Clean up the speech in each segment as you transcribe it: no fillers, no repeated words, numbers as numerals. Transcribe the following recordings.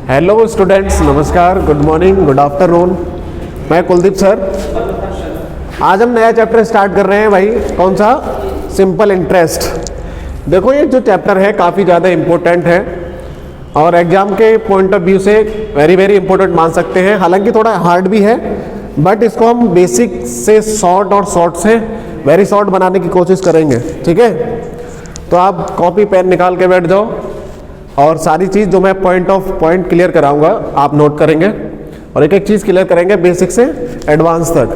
Hello students, नमस्कार, good morning, good afternoon. मैं Kuldeep sir. आज हम नया चैप्टर स्टार्ट कर रहे हैं भाई। कौन सा? Simple interest. देखो ये जो चैप्टर है काफ़ी ज़्यादा इम्पोर्टेंट है और एग्जाम के पॉइंट ऑफ व्यू से वेरी वेरी इंपॉर्टेंट मान सकते हैं। हालांकि थोड़ा हार्ड भी है, बट इसको हम बेसिक से शॉर्ट और शॉर्ट से वेरी शॉर्ट बनाने की कोशिश करेंगे। ठीक है, तो आप कॉपी पेन निकाल के बैठ जाओ और सारी चीज़ जो मैं पॉइंट क्लियर कराऊंगा आप नोट करेंगे और एक एक चीज़ क्लियर करेंगे बेसिक से एडवांस तक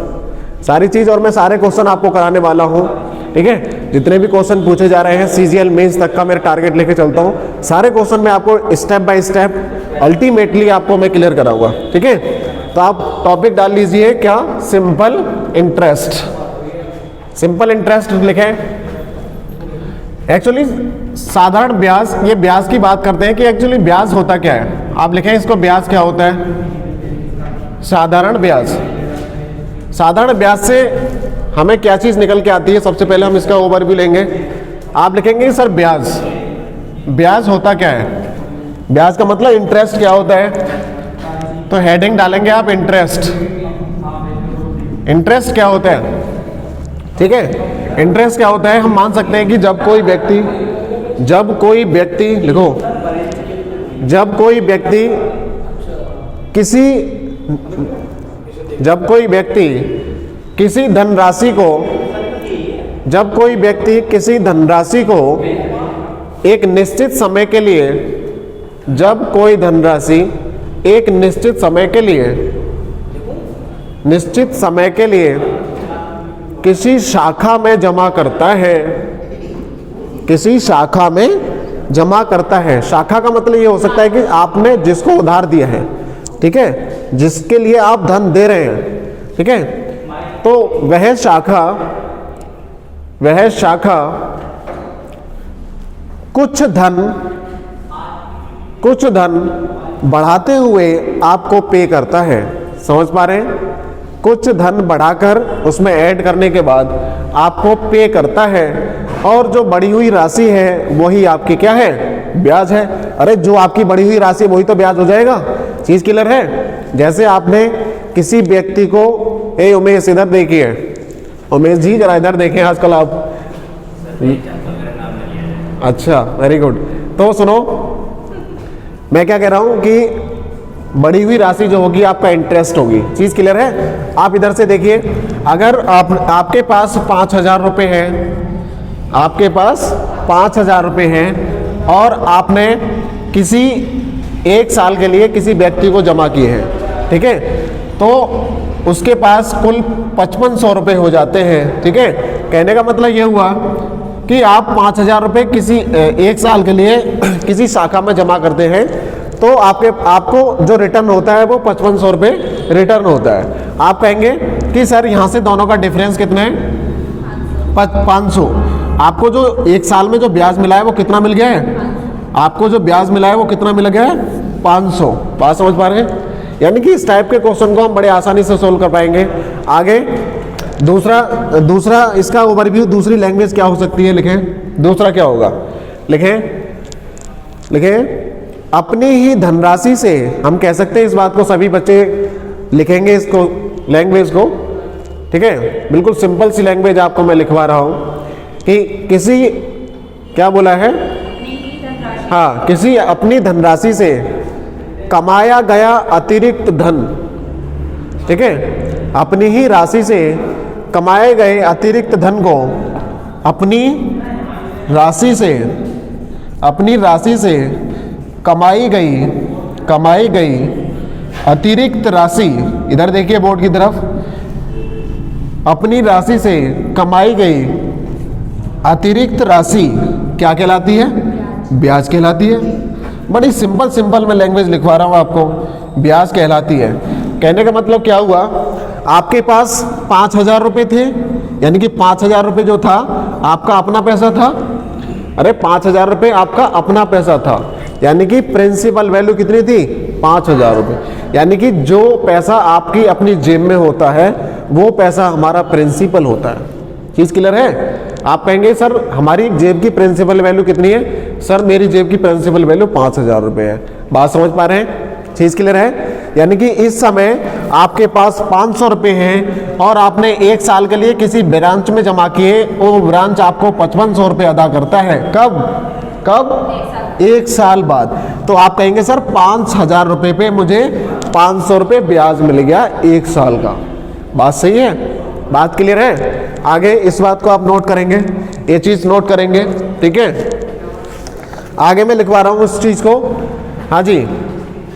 सारी चीज़। और मैं सारे क्वेश्चन आपको कराने वाला हूँ। ठीक है, जितने भी क्वेश्चन पूछे जा रहे हैं सीजीएल मेंस तक का मेरा टारगेट लेके चलता हूँ। सारे क्वेश्चन मैं आपको स्टेप बाय स्टेप अल्टीमेटली आपको मैं क्लियर कराऊंगा। ठीक है, तो आप टॉपिक डाल लीजिए क्या? Simple interest. सिंपल इंटरेस्ट लिखें। एक्चुअली साधारण ब्याज, ये ब्याज की बात करते हैं कि एक्चुअली ब्याज होता क्या है। आप लिखें इसको, ब्याज क्या होता है? साधारण ब्याज। साधारण ब्याज से हमें क्या चीज़ निकल के आती है? सबसे पहले हम इसका ओवरव्यू लेंगे। आप लिखेंगे सर ब्याज, ब्याज होता क्या है? ब्याज का मतलब इंटरेस्ट क्या होता है? तो हेडिंग डालेंगे आप इंटरेस्ट। इंटरेस्ट क्या होता है? ठीक है, इंटरेस्ट क्या होता है? हम मान सकते हैं कि जब कोई व्यक्ति लिखो, जब कोई व्यक्ति किसी धनराशि को एक निश्चित समय के लिए, जब कोई धनराशि एक निश्चित समय के लिए किसी शाखा में जमा करता है, किसी शाखा में जमा करता है। शाखा का मतलब ये हो सकता है कि आपने जिसको उधार दिया है, ठीक है, जिसके लिए आप धन दे रहे हैं, ठीक है, तो वह शाखा कुछ धन बढ़ाते हुए आपको पे करता है। समझ पा रहे हैं? कुछ धन बढ़ाकर उसमें ऐड करने के बाद आपको पे करता है और जो बढ़ी हुई राशि है वही आपकी क्या है? ब्याज है। अरे जो आपकी बढ़ी हुई राशि वही तो ब्याज हो जाएगा। चीज क्लियर है? जैसे आपने किसी व्यक्ति को, ए उमेश इधर देखिए, उमेश जी जरा इधर देखें, आजकल आप, अच्छा वेरी गुड। तो सुनो, मैं क्या कह रहा हूं कि बढ़ी हुई राशि जो होगी आपका इंटरेस्ट होगी। चीज क्लियर है? आप इधर से देखिए, अगर आपके पास 5,000 रुपये हैं, आपके पास 5,000 रुपये हैं और आपने किसी एक साल के लिए किसी व्यक्ति को जमा किए हैं, ठीक है, तो उसके पास कुल 5500 रुपये हो जाते हैं। ठीक है, कहने का मतलब ये हुआ कि आप 5,000 रुपये किसी एक साल के लिए किसी शाखा में जमा करते हैं, तो आपको जो रिटर्न होता है वो 5500 रुपये रिटर्न होता है। आप कहेंगे कि सर यहाँ से दोनों का डिफरेंस कितना है? 500। आपको जो एक साल में जो ब्याज मिला है वो कितना मिल गया है? आपको जो ब्याज मिला है वो कितना मिल गया है? 500। बात समझ पा रहे हैं? यानी कि इस टाइप के क्वेश्चन को हम बड़े आसानी से सोल्व कर पाएंगे। आगे दूसरा इसका ओवरव्यू, दूसरी लैंग्वेज क्या हो सकती है? लिखें, दूसरा क्या होगा? लिखें अपनी ही धनराशि से। हम कह सकते हैं इस बात को, सभी बच्चे लिखेंगे इसको, लैंग्वेज को। ठीक है, बिल्कुल सिंपल सी लैंग्वेज आपको मैं लिखवा रहा हूं कि किसी, क्या बोला है? हाँ, किसी अपनी धनराशि से कमाया गया अतिरिक्त धन, ठीक है, अपनी ही राशि से कमाए गए अतिरिक्त धन को अपनी राशि से कमाई गई अतिरिक्त राशि, इधर देखिए बोर्ड की तरफ, अपनी राशि से कमाई गई अतिरिक्त राशि क्या कहलाती है? ब्याज कहलाती है। बड़ी सिंपल मैं लैंग्वेज लिखवा रहा हूँ आपको, ब्याज कहलाती है। कहने का मतलब क्या हुआ? आपके पास 5,000 रुपये थे, यानी कि 5,000 रुपये जो था आपका अपना पैसा था। अरे 5,000 रुपये आपका अपना पैसा था, यानी कि प्रिंसिपल वैल्यू कितनी थी? 5,000 रुपये। यानी कि जो पैसा आपकी अपनी जेब में होता है वो पैसा हमारा प्रिंसिपल होता है। चीज क्लियर है? आप कहेंगे सर हमारी जेब की प्रिंसिपल वैल्यू कितनी है? सर मेरी जेब की प्रिंसिपल वैल्यू 5,000 रुपये है। बात समझ पा रहे हैं? चीज क्लियर है? यानी कि इस समय आपके पास 500 रुपए हैं और आपने 1 साल के लिए किसी ब्रांच में जमा किए, वो ब्रांच आपको 5500 रुपए अदा करता है। कब कब? 1 साल बाद। तो आप कहेंगे सर 5000 रुपए पे मुझे 500 रुपए ब्याज मिल गया 1 साल का। बात सही है? बात क्लियर है? आगे इस बात को आप नोट करेंगे, ये चीज नोट करेंगे, ठीक है? आगे मैं लिखवा रहा हूं उस चीज को। हाँ जी,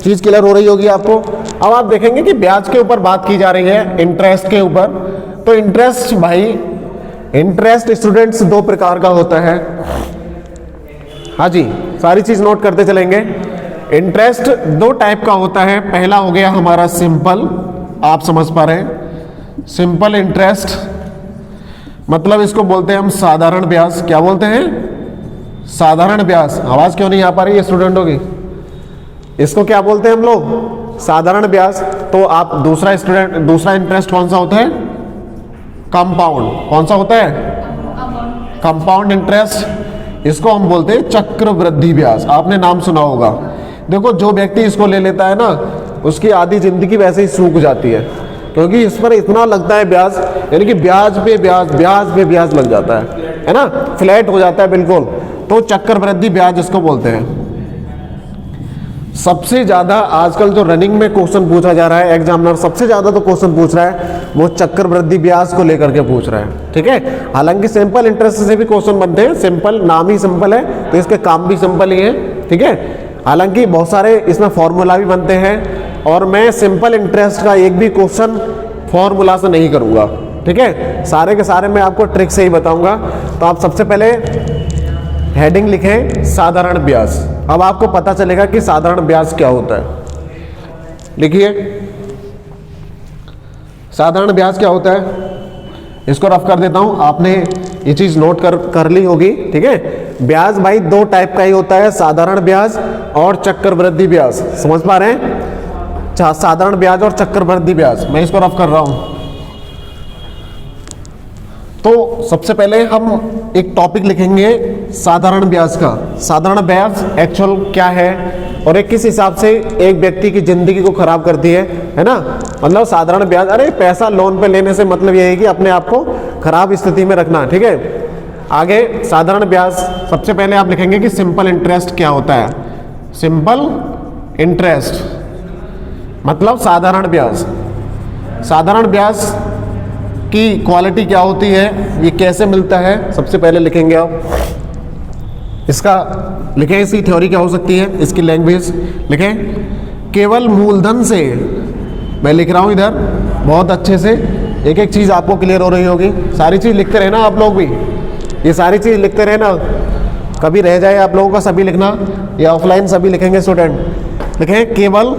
चीज क्लियर हो रही होगी आपको। अब आप देखेंगे कि ब्याज के ऊपर बात की जा रही है, इंटरेस्ट के ऊपर। तो इंटरेस्ट भाई, इंटरेस्ट स्टूडेंट्स 2 प्रकार का होता है। हाँ जी, सारी चीज नोट करते चलेंगे। इंटरेस्ट 2 टाइप का होता है। पहला हो गया हमारा सिंपल, आप समझ पा रहे हैं, सिंपल इंटरेस्ट, मतलब इसको बोलते हैं हम साधारण ब्याज। क्या बोलते हैं? साधारण ब्याज। आवाज क्यों नहीं आ पा रही है स्टूडेंटों की? इसको क्या बोलते हैं हम लोग? साधारण ब्याज। तो आप दूसरा इंटरेस्ट कौन सा होता है? कंपाउंड। कौन सा होता है? Compound interest. इसको हम बोलते हैं चक्रवृद्धि ब्याज। आपने नाम सुना होगा। देखो, जो व्यक्ति इसको ले लेता है ना, उसकी आधी जिंदगी वैसे ही सूख जाती है, क्योंकि इस पर इतना लगता है ब्याज, यानी कि ब्याज पे ब्याज, ब्याज पे ब्याज लग जाता है ना, फ्लैट हो जाता है बिल्कुल। तो चक्रवृद्धि ब्याज इसको बोलते हैं। सबसे ज्यादा आजकल जो रनिंग में क्वेश्चन पूछा जा रहा है, एग्जामिनर सबसे ज्यादा तो क्वेश्चन पूछ रहा है वो चक्रवृद्धि ब्याज को लेकर के पूछ रहा है, ठीक है? हालांकि सिंपल इंटरेस्ट से भी क्वेश्चन बनते हैं, सिंपल नाम ही सिंपल है तो इसके काम भी सिंपल ही है, ठीक है? हालांकि बहुत सारे इसमें फॉर्मूला भी बनते हैं, और मैं सिंपल इंटरेस्ट का एक भी क्वेश्चन फॉर्मूला से नहीं करूंगा, ठीक है? सारे के सारे मैं आपको ट्रिक से ही बताऊंगा। तो आप सबसे पहले हेडिंग लिखें साधारण ब्याज। अब आपको पता चलेगा कि साधारण ब्याज क्या होता है। लिखिए साधारण ब्याज क्या होता है, इसको रफ कर देता हूं, आपने ये चीज नोट कर ली होगी, ठीक है? ब्याज भाई 2 टाइप का ही होता है, साधारण ब्याज और चक्रवृद्धि ब्याज। समझ पा रहे हैं? साधारण ब्याज और चक्रवृद्धि ब्याज, मैं इसको रफ कर रहा हूं। तो सबसे पहले हम एक टॉपिक लिखेंगे साधारण ब्याज का। साधारण ब्याज एक्चुअल क्या है और एक किस हिसाब से एक व्यक्ति की जिंदगी को खराब करती है ना? मतलब साधारण ब्याज, अरे पैसा लोन पे लेने से मतलब ये है कि अपने आप को खराब स्थिति में रखना, ठीक है? आगे साधारण ब्याज, सबसे पहले आप लिखेंगे कि सिंपल इंटरेस्ट क्या होता है। सिंपल इंटरेस्ट मतलब साधारण ब्याज। साधारण ब्याज की क्वालिटी क्या होती है, ये कैसे मिलता है, सबसे पहले लिखेंगे आप। इसका लिखें, इसकी थ्योरी क्या हो सकती है, इसकी लैंग्वेज लिखें। केवल मूलधन से, मैं लिख रहा हूं इधर बहुत अच्छे से, एक एक चीज आपको क्लियर हो रही होगी। सारी चीज लिखते रहना आप लोग भी, ये सारी चीज लिखते रहना, कभी रह जाए आप लोगों का सभी लिखना, या ऑफलाइन सभी लिखेंगे स्टूडेंट। लिखें केवल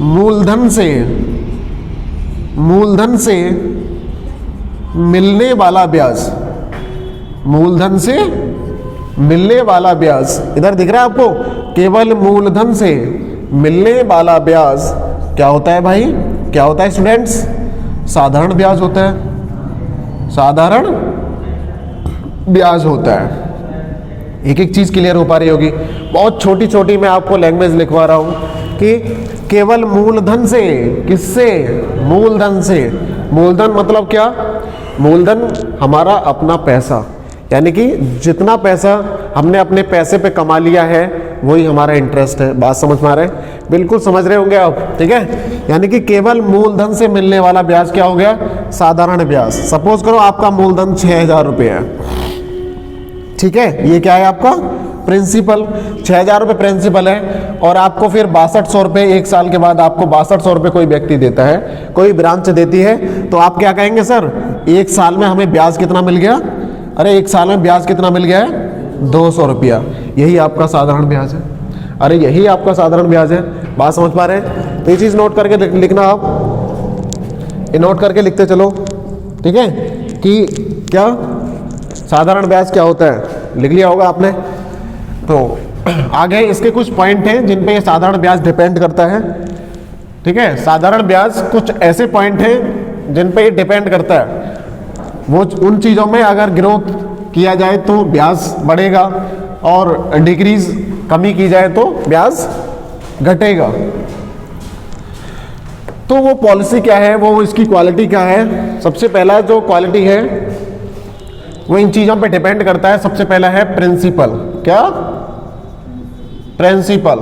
मूलधन से मिलने वाला ब्याज। मूलधन से मिलने वाला ब्याज, इधर दिख रहा है आपको? केवल मूलधन से मिलने वाला ब्याज क्या होता है भाई? क्या होता है स्टूडेंट्स? साधारण ब्याज होता है। साधारण ब्याज होता है। एक एक चीज क्लियर हो पा रही होगी। बहुत छोटी छोटी मैं आपको लैंग्वेज लिखवा रहा हूं कि केवल मूलधन से, किससे? मूलधन से। मूलधन मतलब क्या? मूलधन हमारा अपना पैसा, यानी कि जितना पैसा हमने अपने पैसे पे कमा लिया है वही हमारा इंटरेस्ट है। बात समझ में आ रहे हैं? बिल्कुल समझ रहे होंगे आप, ठीक है? यानी कि केवल मूलधन से मिलने वाला ब्याज क्या हो गया? साधारण ब्याज। सपोज करो आपका मूलधन 6000 रुपये है, ठीक है? ये क्या है आपका? प्रिंसिपल। 6000 रुपये प्रिंसिपल है, और आपको फिर 6200 रुपये 1 साल के बाद आपको 6200 रुपये कोई व्यक्ति देता है, कोई ब्रांच देती है, तो आप क्या कहेंगे? सर 1 साल में हमें ब्याज कितना मिल गया? अरे 1 साल में ब्याज कितना मिल गया है? 200 रुपया। यही आपका साधारण ब्याज है। अरे यही आपका साधारण ब्याज है। बात समझ पा रहे हैं? तो ये चीज नोट करके लिखना, आप ये नोट करके लिखते चलो, ठीक है? कि क्या साधारण ब्याज क्या होता है, लिख लिया होगा आपने। तो आगे इसके कुछ पॉइंट हैं जिन पे ये साधारण ब्याज डिपेंड करता है, ठीक है? साधारण ब्याज कुछ ऐसे पॉइंट हैं जिन पे ये डिपेंड करता है। वो उन चीज़ों में अगर ग्रोथ किया जाए तो ब्याज बढ़ेगा, और डिक्रीज कमी की जाए तो ब्याज घटेगा। तो वो पॉलिसी क्या है, वो इसकी क्वालिटी क्या है? सबसे पहला जो क्वालिटी है वो इन चीजों पे डिपेंड करता है। सबसे पहला है प्रिंसिपल। क्या? प्रिंसिपल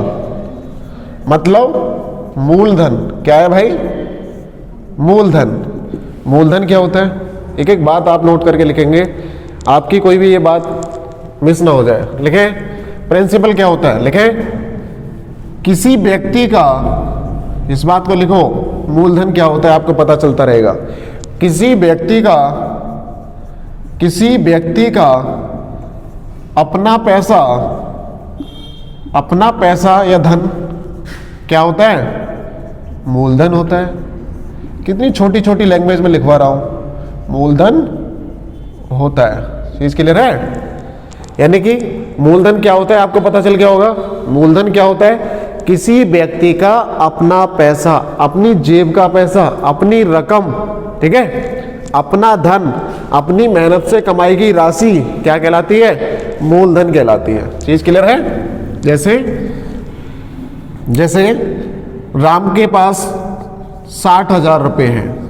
मतलब मूलधन। क्या है भाई? मूलधन। मूलधन क्या होता है? एक एक बात आप नोट करके लिखेंगे, आपकी कोई भी ये बात मिस ना हो जाए। लिखें प्रिंसिपल क्या होता है, लिखें किसी व्यक्ति का, इस बात को लिखो, मूलधन क्या होता है आपको पता चलता रहेगा। किसी व्यक्ति का अपना पैसा या धन क्या होता है? मूलधन होता है। कितनी छोटी छोटी लैंग्वेज में लिखवा रहा हूं, मूलधन होता है। चीज क्लियर है? यानी कि मूलधन क्या होता है आपको पता चल गया होगा। मूलधन क्या होता है? किसी व्यक्ति का अपना पैसा, अपनी जेब का पैसा, अपनी रकम, ठीक है, अपना धन, अपनी मेहनत से कमाई की राशि क्या कहलाती है? मूलधन कहलाती है। चीज क्लियर है? जैसे राम के पास 60,000 रुपये हैं,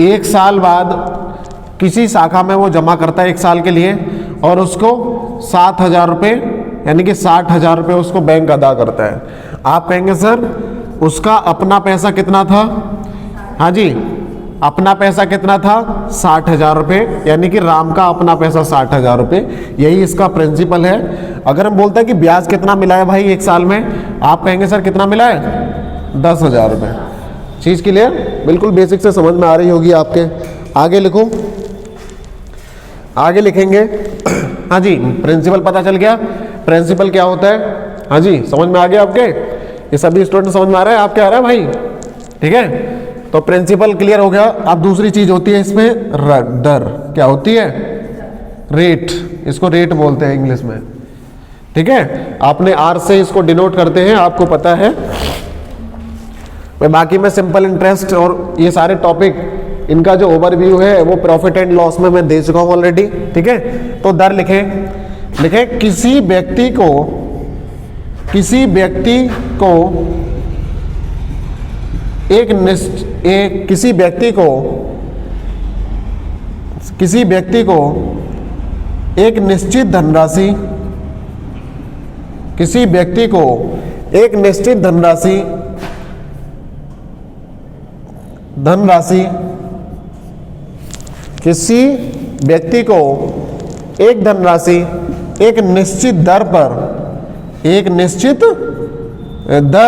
एक साल बाद किसी शाखा में वो जमा करता है 1 साल के लिए, और उसको 7,000 रुपये यानी कि 60,000 रुपये उसको बैंक अदा करता है। आप कहेंगे सर उसका अपना पैसा कितना था? हाँ जी, अपना पैसा कितना था? 60,000 रुपये, यानी कि राम का अपना पैसा 60,000 रुपये। यही इसका प्रिंसिपल है। अगर हम बोलते हैं कि ब्याज कितना मिला है भाई 1 साल में, आप कहेंगे सर कितना मिला है? 10,000 रुपये। चीज क्लियर? बिल्कुल बेसिक से समझ में आ रही होगी आपके। आगे लिखो, आगे लिखेंगे। हाँ जी, प्रिंसिपल पता चल गया। प्रिंसिपल क्या होता है? हाँ जी, समझ में आ गया आपके? ये सभी स्टूडेंट समझ में आ रहा है? आपके आ रहा है भाई? ठीक है, तो प्रिंसिपल क्लियर हो गया। अब दूसरी चीज होती है इसमें दर। क्या होती है? रेट। इसको रेट बोलते हैं इंग्लिश में, ठीक है। आपने आर से इसको डिनोट करते हैं, आपको पता है। बाकी में सिंपल इंटरेस्ट और ये सारे टॉपिक, इनका जो ओवरव्यू है वो प्रॉफिट एंड लॉस में मैं दे चुका हूं ऑलरेडी, ठीक है। तो दर लिखें किसी व्यक्ति को किसी व्यक्ति को एक निश्चित धनराशि, किसी व्यक्ति को एक निश्चित धनराशि किसी व्यक्ति को एक धनराशि एक निश्चित दर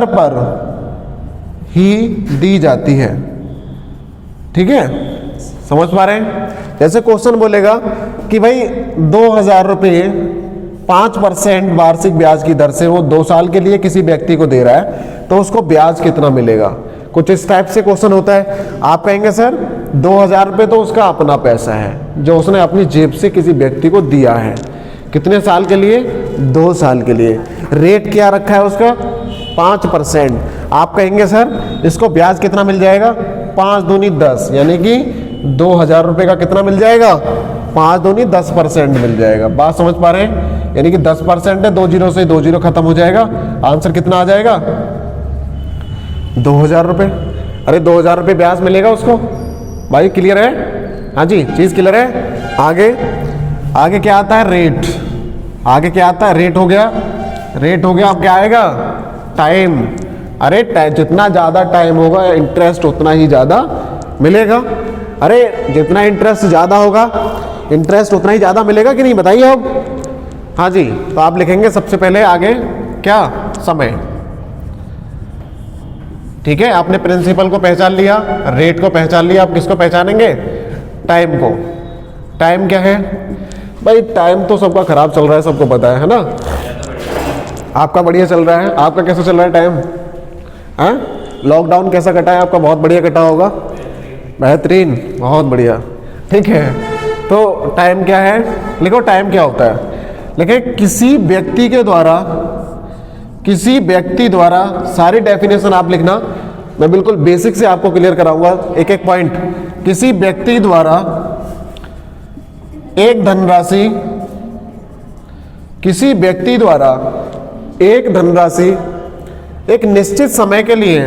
पर ही दी जाती है, ठीक है। समझ पा रहे हैं? जैसे क्वेश्चन बोलेगा कि भाई 2,000 रुपये 5% वार्षिक ब्याज की दर से वो 2 साल के लिए किसी व्यक्ति को दे रहा है, तो उसको ब्याज कितना मिलेगा। कुछ इस टाइप से क्वेश्चन होता है। आप कहेंगे सर 2,000 रुपये तो उसका अपना पैसा है जो उसने अपनी जेब से किसी व्यक्ति को दिया है। कितने साल के लिए? 2 साल के लिए। रेट क्या रखा है उसका? 5%। आप कहेंगे सर इसको ब्याज कितना मिल जाएगा? 5 दूनी 10, यानी कि 2,000 रुपये का कितना मिल जाएगा? 5 दूनी 10% मिल जाएगा। बात समझ पा रहे हैं? यानी कि 10% है, 2 जीरो से 2 जीरो खत्म हो जाएगा। आंसर कितना आ जाएगा? 2,000 रुपये। अरे 2,000 रुपये ब्याज मिलेगा उसको भाई। क्लियर है? हाँ जी, चीज क्लियर है। आगे क्या आता है? रेट। आगे क्या आता है? रेट हो गया। अब क्या आएगा? टाइम। अरे जितना ज्यादा टाइम होगा इंटरेस्ट उतना ही ज्यादा मिलेगा। अरे जितना इंटरेस्ट ज्यादा होगा इंटरेस्ट उतना ही ज्यादा मिलेगा कि नहीं, बताइए अब। हाँ जी, तो आप लिखेंगे सबसे पहले आगे क्या? समय। ठीक है, आपने प्रिंसिपल को पहचान लिया, रेट को पहचान लिया। आप किसको पहचानेंगे? टाइम को। टाइम क्या है भाई? टाइम तो सबका खराब चल रहा है, सबको पता है ना। आपका बढ़िया चल रहा है। आपका कैसा चल रहा है टाइम? हाँ, लॉकडाउन कैसा कटा है आपका? बहुत बढ़िया कटा होगा। बेहतरीन, बहुत बढ़िया, ठीक है। तो टाइम क्या है? लिखो टाइम क्या होता है। लिखें किसी व्यक्ति द्वारा, सारी डेफिनेशन आप लिखना, मैं बिल्कुल बेसिक से आपको क्लियर कराऊंगा एक एक पॉइंट। किसी व्यक्ति द्वारा एक धनराशि एक निश्चित समय के लिए,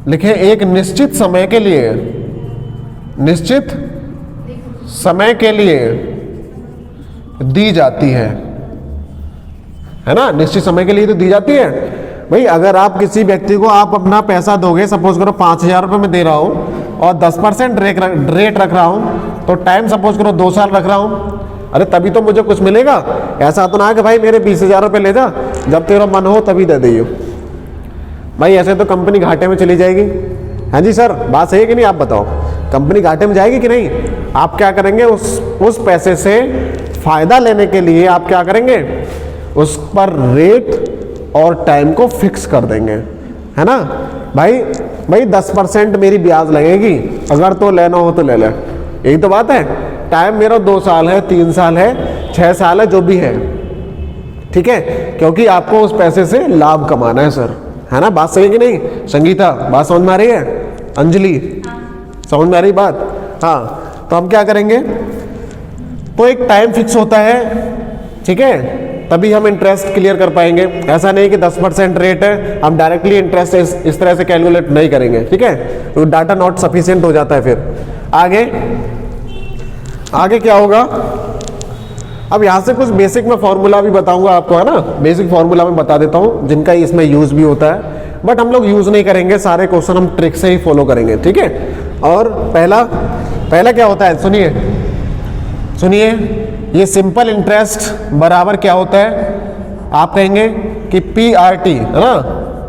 लिखें एक निश्चित समय के लिए, निश्चित समय के लिए दी जाती है ना, निश्चित समय के लिए तो दी जाती है भाई। अगर आप किसी व्यक्ति को आप अपना पैसा दोगे, सपोज करो 5,000 रुपये में दे रहा हूं और 10% रेट रख रहा हूं, तो टाइम सपोज करो 2 साल रख रहा हूं, अरे तभी तो मुझे कुछ मिलेगा। ऐसा तो ना कि भाई मेरे 20,000 रुपये ले जा, जब तेरा मन हो तभी दे दियो भाई, ऐसे तो कंपनी घाटे में चली जाएगी। हाँ जी सर, बात सही है कि नहीं, आप बताओ, कंपनी घाटे में जाएगी कि नहीं। आप क्या करेंगे, उस पैसे से फायदा लेने के लिए आप क्या करेंगे, उस पर रेट और टाइम को फिक्स कर देंगे, है ना भाई। 10% मेरी ब्याज लगेगी, अगर तो लेना हो तो ले ले, यही तो बात है। टाइम मेरा 2 साल है, 3 साल है, 6 साल है, जो भी है, ठीक है, क्योंकि आपको उस पैसे से लाभ कमाना है सर, है ना। बात सही है कि नहीं संगीता, बात समझ में आ रही है, अंजलि समझ में आ रही बात। हाँ, तो हम क्या करेंगे, तो एक टाइम फिक्स होता है, ठीक है, तभी हम इंटरेस्ट क्लियर कर पाएंगे। ऐसा नहीं कि 10% रेट है, हम डायरेक्टली इंटरेस्ट इस तरह से कैलकुलेट नहीं करेंगे, ठीक है, तो डाटा नॉट सफिशिएंट हो जाता है। फिर आगे क्या होगा, अब यहाँ से कुछ बेसिक में फॉर्मूला भी बताऊंगा आपको, है ना, बेसिक फॉर्मूला में बता देता हूँ जिनका इसमें यूज भी होता है, बट हम लोग यूज नहीं करेंगे, सारे क्वेश्चन हम ट्रिक से ही फॉलो करेंगे, ठीक है। और पहला क्या होता है, सुनिए, ये सिंपल इंटरेस्ट बराबर क्या होता है, आप कहेंगे कि PRT, है ना,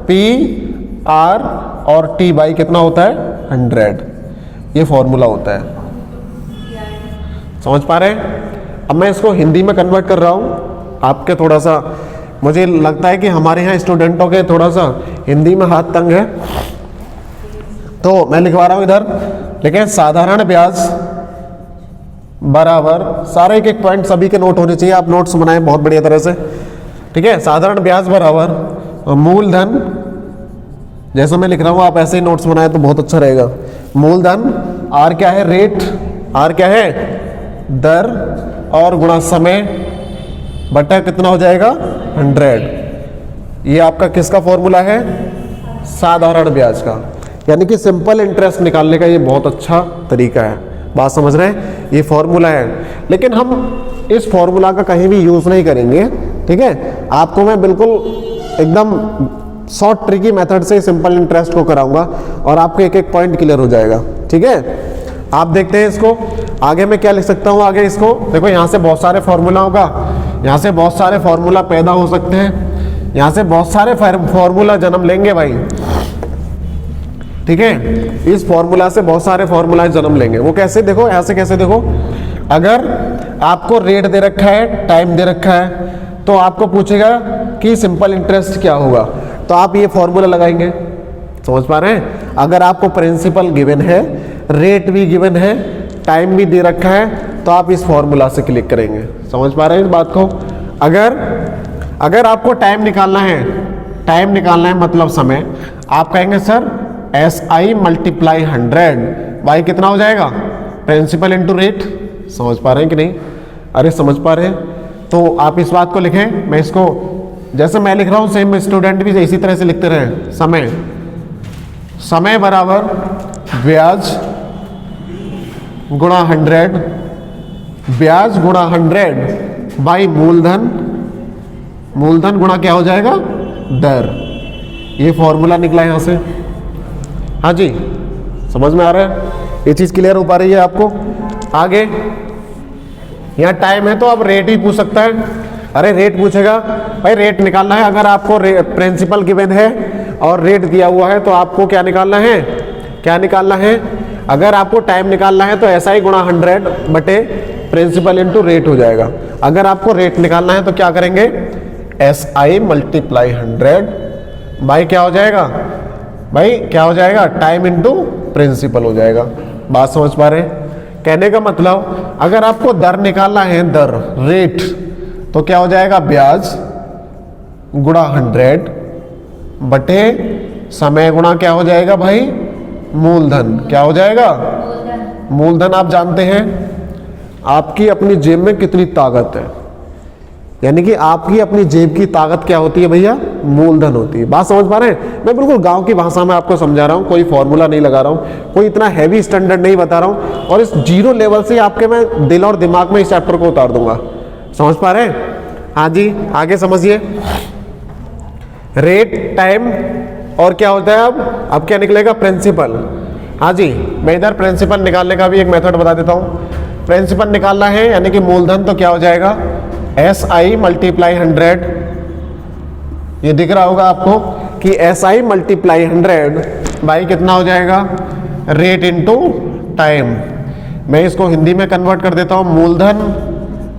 PR और T बाई कितना होता है 100, ये फॉर्मूला होता है, समझ पा रहे हैं। अब मैं इसको हिंदी में कन्वर्ट कर रहा हूँ, आपके थोड़ा सा मुझे लगता है कि हमारे यहाँ स्टूडेंटों के थोड़ा सा हिंदी में हाथ तंग है, तो मैं लिखवा रहा हूँ इधर, लेकिन साधारण ब्याज बराबर, सारे एक पॉइंट सभी के नोट होने चाहिए, आप नोट्स बनाएं बहुत बढ़िया तरह से, ठीक है। साधारण ब्याज बराबर मूलधन, जैसा मैं लिख रहा हूँ आप ऐसे ही नोट्स बनाए तो बहुत अच्छा रहेगा। मूलधन, R क्या है, रेट, R क्या है, दर, और गुणा समय बटा कितना हो जाएगा 100। ये आपका किसका फॉर्मूला है, साधारण ब्याज का, यानी कि सिंपल इंटरेस्ट निकालने का ये बहुत अच्छा तरीका है। बात समझ रहे हैं, ये फॉर्मूला है, लेकिन हम इस फॉर्मूला का कहीं भी यूज नहीं करेंगे, ठीक है। आपको मैं बिल्कुल एकदम शॉर्ट ट्रिकी मेथड से सिंपल इंटरेस्ट को कराऊंगा और आपको एक एक पॉइंट क्लियर हो जाएगा, ठीक है। आप देखते हैं इसको आगे मैं क्या लिख सकता हूँ। आगे इसको देखो, यहाँ से बहुत सारे फॉर्मूला होगा, यहाँ से बहुत सारे फॉर्मूला पैदा हो सकते हैं, यहाँ से बहुत सारे फॉर्मूला जन्म लेंगे भाई, ठीक है। इस फॉर्मूला से बहुत सारे फॉर्मूला जन्म लेंगे। वो कैसे, देखो ऐसे कैसे, देखो अगर आपको रेट दे रखा है, टाइम दे रखा है, तो आपको पूछेगा कि सिंपल इंटरेस्ट क्या होगा, तो आप ये फॉर्मूला लगाएंगे, समझ पा रहे हैं। अगर आपको प्रिंसिपल गिवन है, रेट भी गिवन है, टाइम भी दे रखा है, तो आप इस फॉर्मूला से क्लिक करेंगे, समझ पा रहे हैं इस बात को। अगर आपको टाइम निकालना है मतलब समय, आप कहेंगे सर SI मल्टीप्लाई 100 बाई कितना हो जाएगा, प्रिंसिपल इंटू रेट। समझ पा रहे हैं कि नहीं, अरे समझ पा रहे हैं, तो आप इस बात को लिखें। मैं इसको जैसे मैं लिख रहा हूँ सेम स्टूडेंट भी इसी तरह से लिखते रहे। समय बराबर ब्याज गुणा 100, ब्याज गुणा 100 बाई मूलधन गुणा क्या हो जाएगा, दर। ये फॉर्मूला निकला यहां से, हाँ जी समझ में आ रहा है, ये चीज क्लियर हो पा रही है आपको। आगे यहाँ टाइम है तो अब रेट ही पूछ सकता है। अरे रेट पूछेगा भाई, रेट निकालना है। अगर आपको प्रिंसिपल गिवन है और रेट दिया हुआ है तो आपको क्या निकालना है, अगर आपको टाइम निकालना है तो SI गुणा 100 बटे प्रिंसिपल इंटू रेट हो जाएगा। अगर आपको रेट निकालना है तो क्या करेंगे, SI मल्टीप्लाई 100 बाई क्या हो जाएगा, टाइम इंटू प्रिंसिपल हो जाएगा। बात समझ पा रहे हैं। कहने का मतलब अगर आपको दर निकालना है, दर रेट, तो क्या हो जाएगा, ब्याज गुणा 100 बटे समय गुणा क्या हो जाएगा भाई, मूलधन। क्या हो जाएगा, मूलधन। आप जानते हैं आपकी अपनी जेब में कितनी ताकत है, यानी कि आपकी अपनी जेब की ताकत क्या होती है भैया, मूलधन होती है। बात समझ पा रहे हैं? मैं बिल्कुल गांव की भाषा में आपको समझा रहा हूँ, कोई फॉर्मूला नहीं लगा रहा हूँ, कोई इतना हैवी स्टैंडर्ड नहीं बता रहा हूँ, और इस जीरो लेवल से आपके मैं दिल और दिमाग में इस चैप्टर को उतार दूंगा। समझ पा रहे हैं? हाँ जी, आगे समझिए। रेट, टाइम और क्या होता है अब क्या निकलेगा, प्रिंसिपल। हाँ जी, मैं इधर प्रिंसिपल निकालने का भी एक मेथड बता देता हूँ। प्रिंसिपल निकालना है यानी कि मूलधन, तो क्या हो जाएगा, SI मल्टीप्लाई 100। ये दिख रहा होगा आपको कि SI मल्टीप्लाई 100 बाई कितना हो जाएगा, रेट इनटू टाइम। मैं इसको हिंदी में कन्वर्ट कर देता हूँ, मूलधन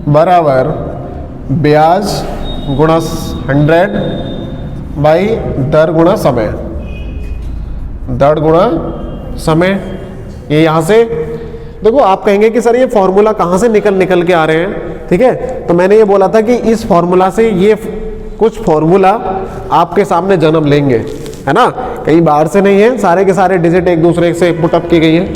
बराबर ब्याज गुणा 100 बाई दर गुणा समय, दर गुणा समय। ये यहाँ से देखो, आप कहेंगे कि सर ये फॉर्मूला कहाँ से निकल के आ रहे हैं, ठीक है, तो मैंने ये बोला था कि इस फॉर्मूला से ये कुछ फॉर्मूला आपके सामने जन्म लेंगे, है ना, कहीं बाहर से नहीं है, सारे के सारे डिजिट एक दूसरे से पुटअप की गई है।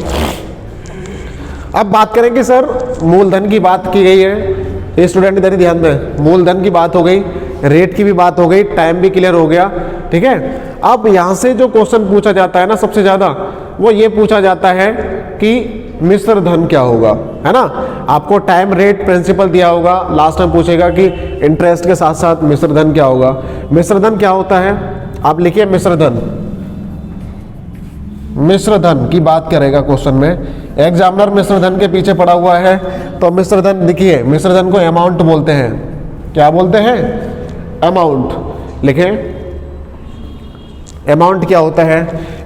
अब बात करें कि सर मूलधन की बात की गई है, ये स्टूडेंट इधर ही ध्यान दें, मूलधन की बात हो गई, रेट की भी बात हो गई, टाइम भी क्लियर हो गया, ठीक है। अब यहाँ से जो क्वेश्चन पूछा जाता है ना सबसे ज्यादा, वो ये पूछा जाता है कि मिश्र धन क्या होगा, है ना। आपको टाइम, रेट, प्रिंसिपल दिया होगा, लास्ट में पूछेगा कि इंटरेस्ट के साथ साथ मिश्र धन क्या होगा। मिश्र धन क्या होता है, आप लिखिए मिश्र धन। मिश्र धन की बात करेगा क्वेश्चन में, एग्जामिनर मिश्र धन के पीछे पड़ा हुआ है, तो मिश्र धन लिखिए, मिश्र धन को अमाउंट बोलते हैं। क्या बोलते हैं, अमाउंट। लिखें अमाउंट क्या होता है,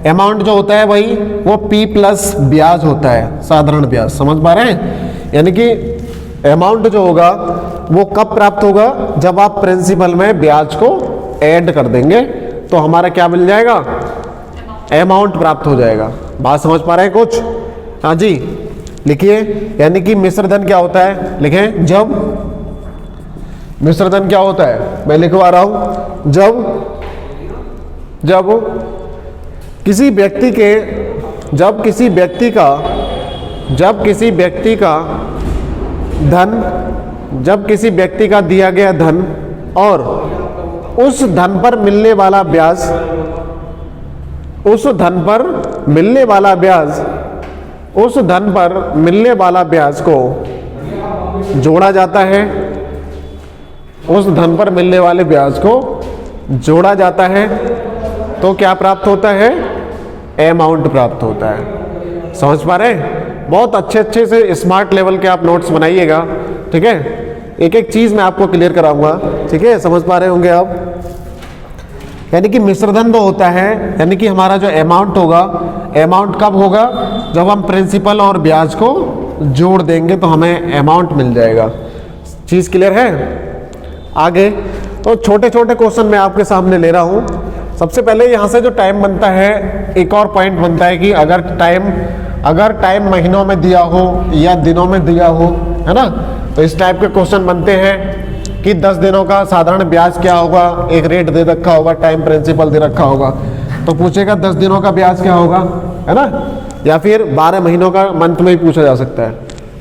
अमाउंट जो होता है वही वो P प्लस ब्याज होता है, साधारण ब्याज। समझ पा रहे हैं? यानी कि अमाउंट जो होगा वो कब प्राप्त होगा, जब आप प्रिंसिपल में ब्याज को ऐड कर देंगे तो हमारा क्या मिल जाएगा, अमाउंट प्राप्त हो जाएगा। बात समझ पा रहे हैं कुछ? हाँ जी, लिखिए। यानी कि मिश्र धन क्या होता है, लिखें, जब मिश्र धन क्या होता है, मैं लिखवा रहा हूं, जब किसी व्यक्ति का दिया गया धन और उस धन पर मिलने वाला ब्याज, उस धन पर मिलने वाला ब्याज को जोड़ा जाता है, उस धन पर मिलने वाले ब्याज को जोड़ा जाता है, तो क्या प्राप्त होता है, अमाउंट प्राप्त होता है। समझ पा रहे हैं? बहुत अच्छे से स्मार्ट लेवल के आप नोट्स बनाइएगा, ठीक है, एक एक चीज मैं आपको क्लियर कराऊंगा, ठीक है, समझ पा रहे होंगे आप। यानी कि मिश्रधन जो होता है, यानी कि हमारा जो अमाउंट होगा, अमाउंट कब होगा, जब हम प्रिंसिपल और ब्याज को जोड़ देंगे तो हमें अमाउंट मिल जाएगा। चीज क्लियर है? आगे तो छोटे छोटे क्वेश्चन मैं आपके सामने ले रहा हूं। सबसे पहले यहां से जो टाइम बनता है, एक और पॉइंट बनता है कि अगर टाइम महीनों में दिया हो या दिनों में दिया हो, है ना, तो इस टाइप के क्वेश्चन बनते हैं कि 10 दिनों का साधारण ब्याज क्या होगा, एक रेट दे रखा होगा, टाइम प्रिंसिपल दे रखा होगा, तो पूछेगा 10 दिनों का ब्याज क्या होगा, है ना, या फिर 12 महीनों का मंथ में ही पूछा जा सकता है।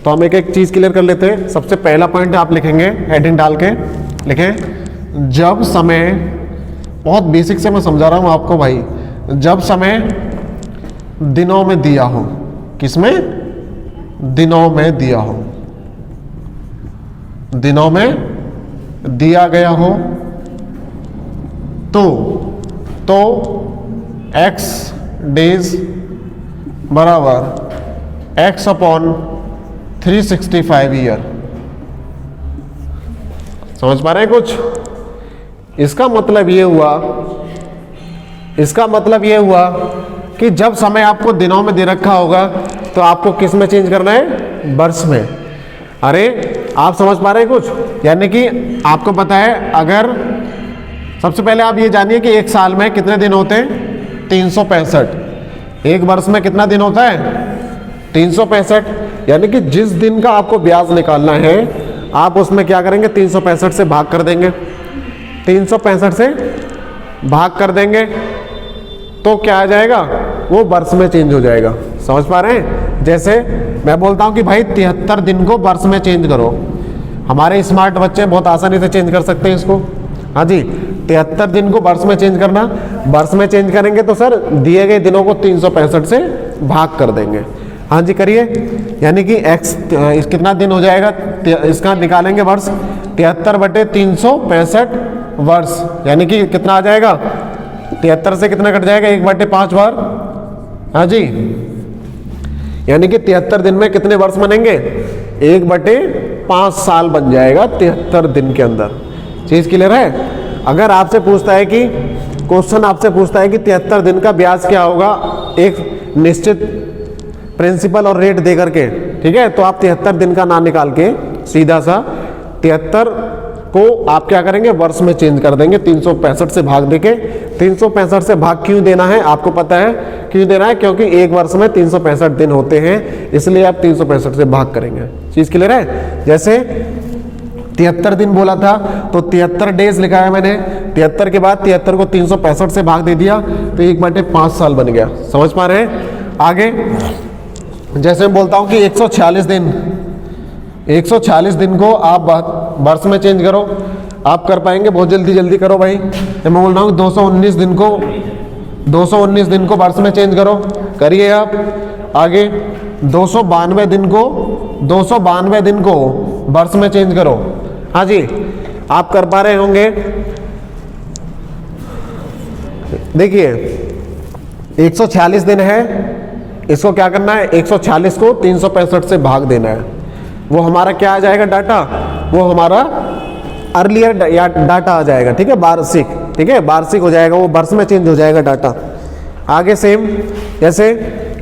तो हम एक एक चीज क्लियर कर लेते हैं। सबसे पहला पॉइंट आप लिखेंगे, हेडिंग डाल के लिखें, जब समय, बहुत बेसिक से मैं समझा रहा हूं आपको भाई, जब समय दिनों में दिया हो, किसमें, दिनों में दिया हो, दिनों में दिया गया हो, तो x डेज बराबर x अपॉन 365 ईयर। समझ पा रहे हैं कुछ? इसका मतलब ये हुआ कि जब समय आपको दिनों में दे रखा होगा तो आपको किस में चेंज करना है, वर्ष में। अरे आप समझ पा रहे हैं कुछ? यानी कि आपको पता है, अगर सबसे पहले आप ये जानिए कि एक साल में कितने दिन होते हैं, 365। एक वर्ष में कितना दिन होता है, 365। यानी कि जिस दिन का आपको ब्याज निकालना है, आप उसमें क्या करेंगे, 365 से भाग कर देंगे, 365 से भाग कर देंगे तो क्या आ जाएगा, वो वर्ष में चेंज हो जाएगा। समझ पा रहे हैं? जैसे मैं बोलता हूं कि भाई 73 दिन को वर्ष में चेंज करो, हमारे स्मार्ट बच्चे बहुत आसानी से चेंज कर सकते हैं इसको। हाँ जी, 73 दिन को वर्ष में चेंज करना, वर्ष में चेंज करेंगे तो सर दिए गए दिनों को 365 से भाग कर देंगे। हाँ जी करिए, यानी कि x कितना दिन हो जाएगा, इसका निकालेंगे वर्ष, 73/365 वर्ष, यानी कि कितना आ जाएगा, 73 से कितना कट जाएगा, 1/5 बार। हाँ जी, यानी कि 73 दिन में कितने वर्ष बनेंगे, 1/5 साल बन जाएगा 73 दिन के अंदर। चीज क्लियर है। अगर आपसे पूछता है कि क्वेश्चन आपसे पूछता है कि 73 दिन का ब्याज क्या होगा, एक निश्चित प्रिंसिपल और रेट दे करके, ठीक है, तो आप 73 दिन का ना निकाल के सीधा सा 73 को आप क्या करेंगे, वर्ष में चेंज कर देंगे, 365 से भाग देके। 365 से भाग क्यों देना है, आपको पता है क्यों देना है, क्योंकि एक वर्ष में 365 दिन होते हैं, इसलिए आप 365 से भाग करेंगे। चीज क्लियर है। जैसे 73 दिन बोला था तो 73 डेज लिखा है मैंने, 73 के बाद 73 को 365 से भाग दे दिया तो 1/5 साल बन गया। समझ पा रहे हैं। आगे जैसे मैं बोलता हूं कि 146 दिन, 146 दिन को आप वर्ष में चेंज करो, आप कर पाएंगे, बहुत जल्दी जल्दी करो भाई। मैं बोल रहा हूँ 219 दिन को, 219 दिन को वर्ष में चेंज करो, करिए आप। आगे 292 दिन को, 292 दिन को वर्ष में चेंज करो। हाँ जी, आप कर पा रहे होंगे। देखिए 146 दिन है, इसको क्या करना है, 146 को 365 से भाग देना है। वो हमारा क्या आ जाएगा डाटा, वो हमारा अर्लियर डाटा आ जाएगा, ठीक है, वार्षिक, ठीक है, वार्षिक हो जाएगा, वो वर्ष में चेंज हो जाएगा डाटा। आगे सेम जैसे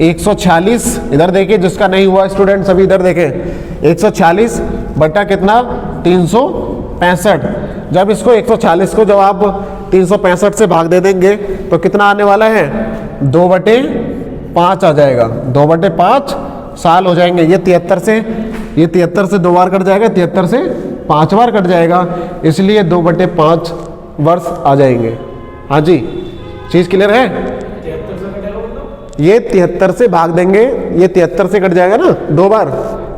146, इधर देखिए, जिसका नहीं हुआ स्टूडेंट सभी इधर देखें, 146 बटा कितना, 365। जब इसको 140 को जब आप 365 से भाग दे देंगे तो कितना आने वाला है, 2/5 आ जाएगा, 2/5 साल हो जाएंगे। ये 73 से, ये 73 से 2 बार कट जाएगा, 73 से 5 बार कट जाएगा, इसलिए 2/5 वर्ष आ जाएंगे। हाँ जी, चीज क्लियर है। ये 73 से भाग देंगे, ये 73 से कट जाएगा ना 2 बार,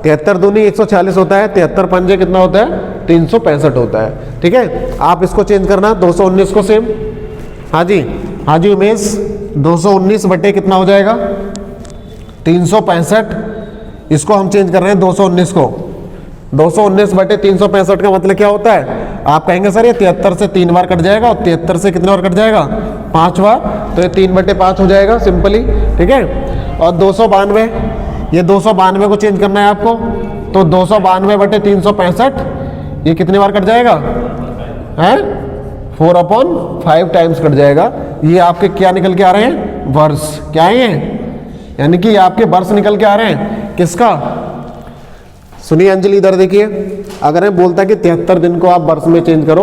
73 दूनी 140 होता है, 73 पंजे कितना होता है, 365 होता है। ठीक है, आप इसको चेंज करना 219 को सेम। हाँ जी, हाँ जी उमेश, 219 बटे कितना हो जाएगा, 365। इसको हम चेंज कर रहे हैं 219 को, 219 बटे 365 का मतलब क्या होता है, आप कहेंगे सर ये 73 से 3 बार कट जाएगा, और 73 से कितने बार कट जाएगा, 5 बार, तो ये 3/5 हो जाएगा सिंपली। ठीक है, और 292, ये 292 को चेंज करना है आपको, तो 292 बटे 365 ये कितने बार कट जाएगा, है 4/5 टाइम्स कट जाएगा। ये आपके क्या निकल के आ रहे हैं, वर्ष। क्या है ये, यानी कि आपके वर्ष निकल के आ रहे हैं, किसका, सुनिए अंजलि इधर देखिए, अगर मैं बोलता कि 73 दिन को आप वर्ष में चेंज करो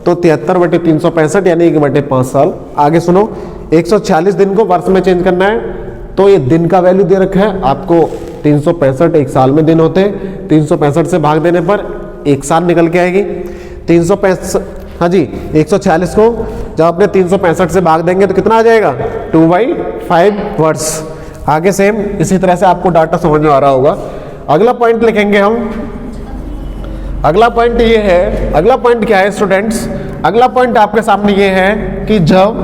तो 73 बटे 365 यानी 1/5 साल। आगे सुनो, 146 दिन को वर्ष में चेंज करना है, तो ये दिन का वैल्यू दे रखा है आपको, 365 एक साल में दिन होते हैं, 365 से भाग देने पर एक साल निकल के आएगी। 365, हाँ जी, 146 को जब अपने 365 से भाग देंगे तो कितना आ जाएगा, 2/5 वर्ष। आगे सेम इसी तरह से आपको डाटा समझ में आ रहा होगा। अगला पॉइंट लिखेंगे हम, अगला पॉइंट ये है, अगला पॉइंट क्या है स्टूडेंट्स, अगला पॉइंट आपके सामने ये है कि जब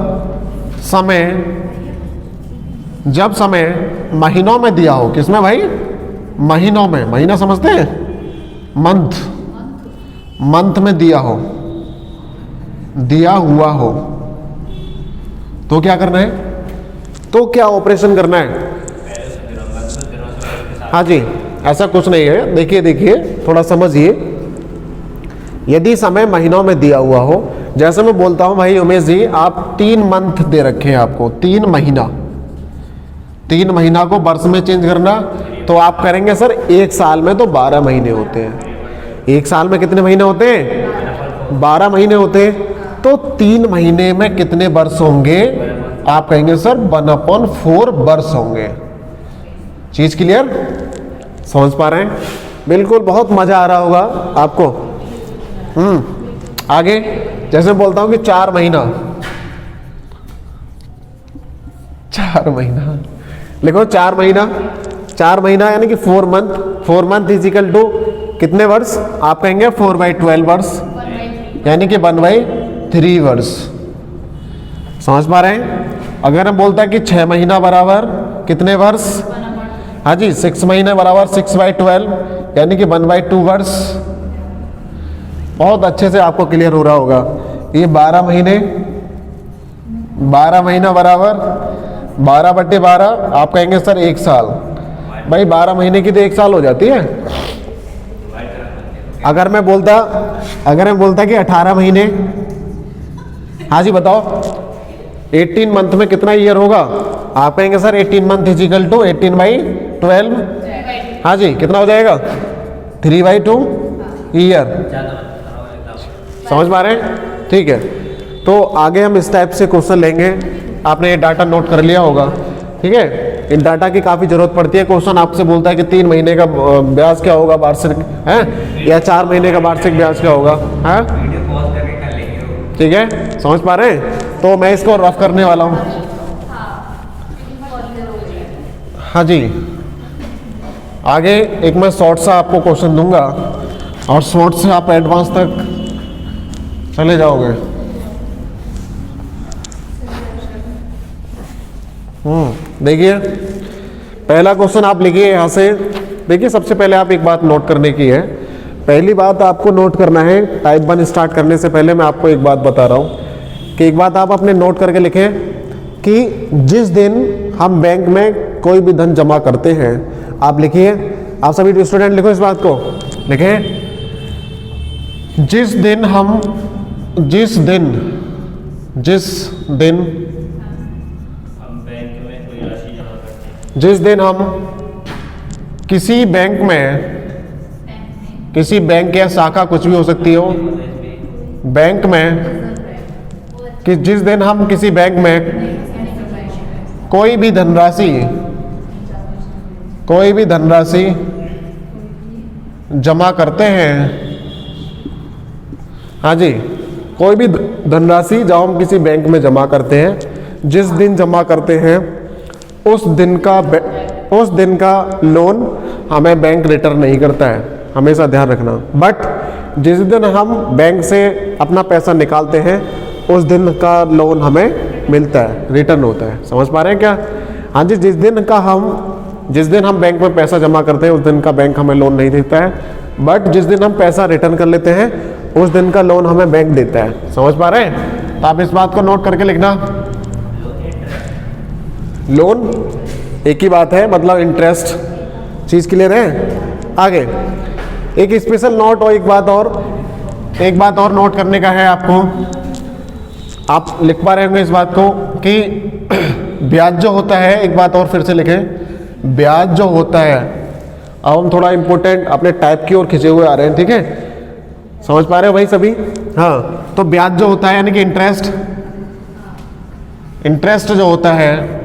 समय महीनों में दिया हो, किसमें भाई, महीनों में, महीना समझते हैं, मंथ में दिया हो, दिया हुआ हो, तो क्या करना है, तो क्या ऑपरेशन करना है। हाँ जी, ऐसा कुछ नहीं है, देखिए देखिए थोड़ा समझिए। यदि समय महीनों में दिया हुआ हो, जैसे मैं बोलता हूं भाई उमेश जी, आप 3 मंथ दे रखे हैं आपको, 3 महीना को वर्ष में चेंज करना, तो आप करेंगे सर एक साल में तो 12 महीने होते हैं, एक साल में कितने महीने होते हैं, 12 महीने होते हैं, तो 3 महीने में कितने वर्ष होंगे, आप कहेंगे सर 1/4 वर्ष होंगे। चीज क्लियर, समझ पा रहे हैं, बिल्कुल, बहुत मजा आ रहा होगा आपको। आगे जैसे बोलता हूं कि 4 महीना, 4 महीना लिखो, 4 महीना, 4 महीना यानी कि 4 month, 4 month is equal to कितने वर्ष? आप कहेंगे 4/12 वर्ष, यानी कि 1/3 वर्ष। समझ पा रहे हैं? अगर हम बोलता है कि 6 महीना बराबर कितने वर्ष? हाँ जी, 6 महीने बराबर 6/12, यानी कि 1/2 वर्ष। बहुत अच्छे से आपको क्लियर हो रहा होगा। ये 12 महीने, 12 महीना बराबर 12/12, आप कहेंगे सर 1 साल। भाई 12 महीने की तो 1 साल हो जाती है। अगर मैं बोलता कि 18 महीने, हाँ जी बताओ, 18 मंथ में कितना ईयर होगा? आप कहेंगे sir 18 month is equal to 18/12। हाँ जी, कितना हो जाएगा? 3/2 ईयर। समझ पा रहे हैं? ठीक है, तो आगे हम इस टाइप से क्वेश्चन लेंगे। आपने ये डाटा नोट कर लिया होगा, ठीक है? इन डाटा की काफ़ी जरूरत पड़ती है। क्वेश्चन आपसे बोलता है कि 3 महीने का ब्याज क्या होगा वार्षिक, है, या 4 महीने का वार्षिक ब्याज क्या होगा, है? ठीक है, समझ पा रहे हैं? तो मैं इसको रफ करने वाला हूँ। हाँ जी, आगे एक मैं शॉर्ट सा आपको क्वेश्चन दूंगा और शॉर्ट से आप एडवांस तक चले जाओगे। देखिए, पहला क्वेश्चन आप लिखिए यहाँ से। देखिए, सबसे पहले आप एक बात नोट करने की है। पहली बात आपको नोट करना है, टाइप 1 स्टार्ट करने से पहले मैं आपको एक बात बता रहा हूँ कि एक बात आप अपने नोट करके लिखें कि जिस दिन हम बैंक में कोई भी धन जमा करते हैं, आप लिखिए, आप सभी स्टूडेंट लिखो इस बात को, लिखें, जिस दिन हम किसी बैंक या शाखा, कुछ भी हो सकती हो, बैंक में, कि जिस दिन हम किसी बैंक में कोई भी धनराशि जमा करते हैं, हाँ जी, कोई भी धनराशि जब हम किसी बैंक में जमा करते हैं, जिस दिन जमा करते हैं उस दिन का लोन हमें बैंक रिटर्न नहीं करता है, हमेशा ध्यान रखना। बट जिस दिन हम बैंक से अपना पैसा निकालते हैं उस दिन का लोन हमें मिलता है, रिटर्न होता है। समझ पा रहे हैं क्या? हाँ जी, जिस दिन हम बैंक में पैसा जमा करते हैं उस दिन का बैंक हमें लोन नहीं देता है, बट जिस दिन हम पैसा रिटर्न कर लेते हैं उस दिन का लोन हमें बैंक देता है। समझ पा रहे हैं? तो आप इस बात को नोट करके लिखना। लोन एक ही बात है, मतलब इंटरेस्ट। चीज क्लियर है? आगे एक स्पेशल नोट और एक बात और नोट करने का है आपको। आप लिख पा रहे होंगे इस बात को कि ब्याज जो होता है, एक बात और फिर से लिखें, ब्याज जो होता है, अब हम थोड़ा इंपॉर्टेंट अपने टाइप की ओर खिंचे हुए आ रहे हैं, ठीक है? समझ पा रहे हो भाई सभी? हाँ, तो ब्याज जो होता है यानी कि इंटरेस्ट जो होता है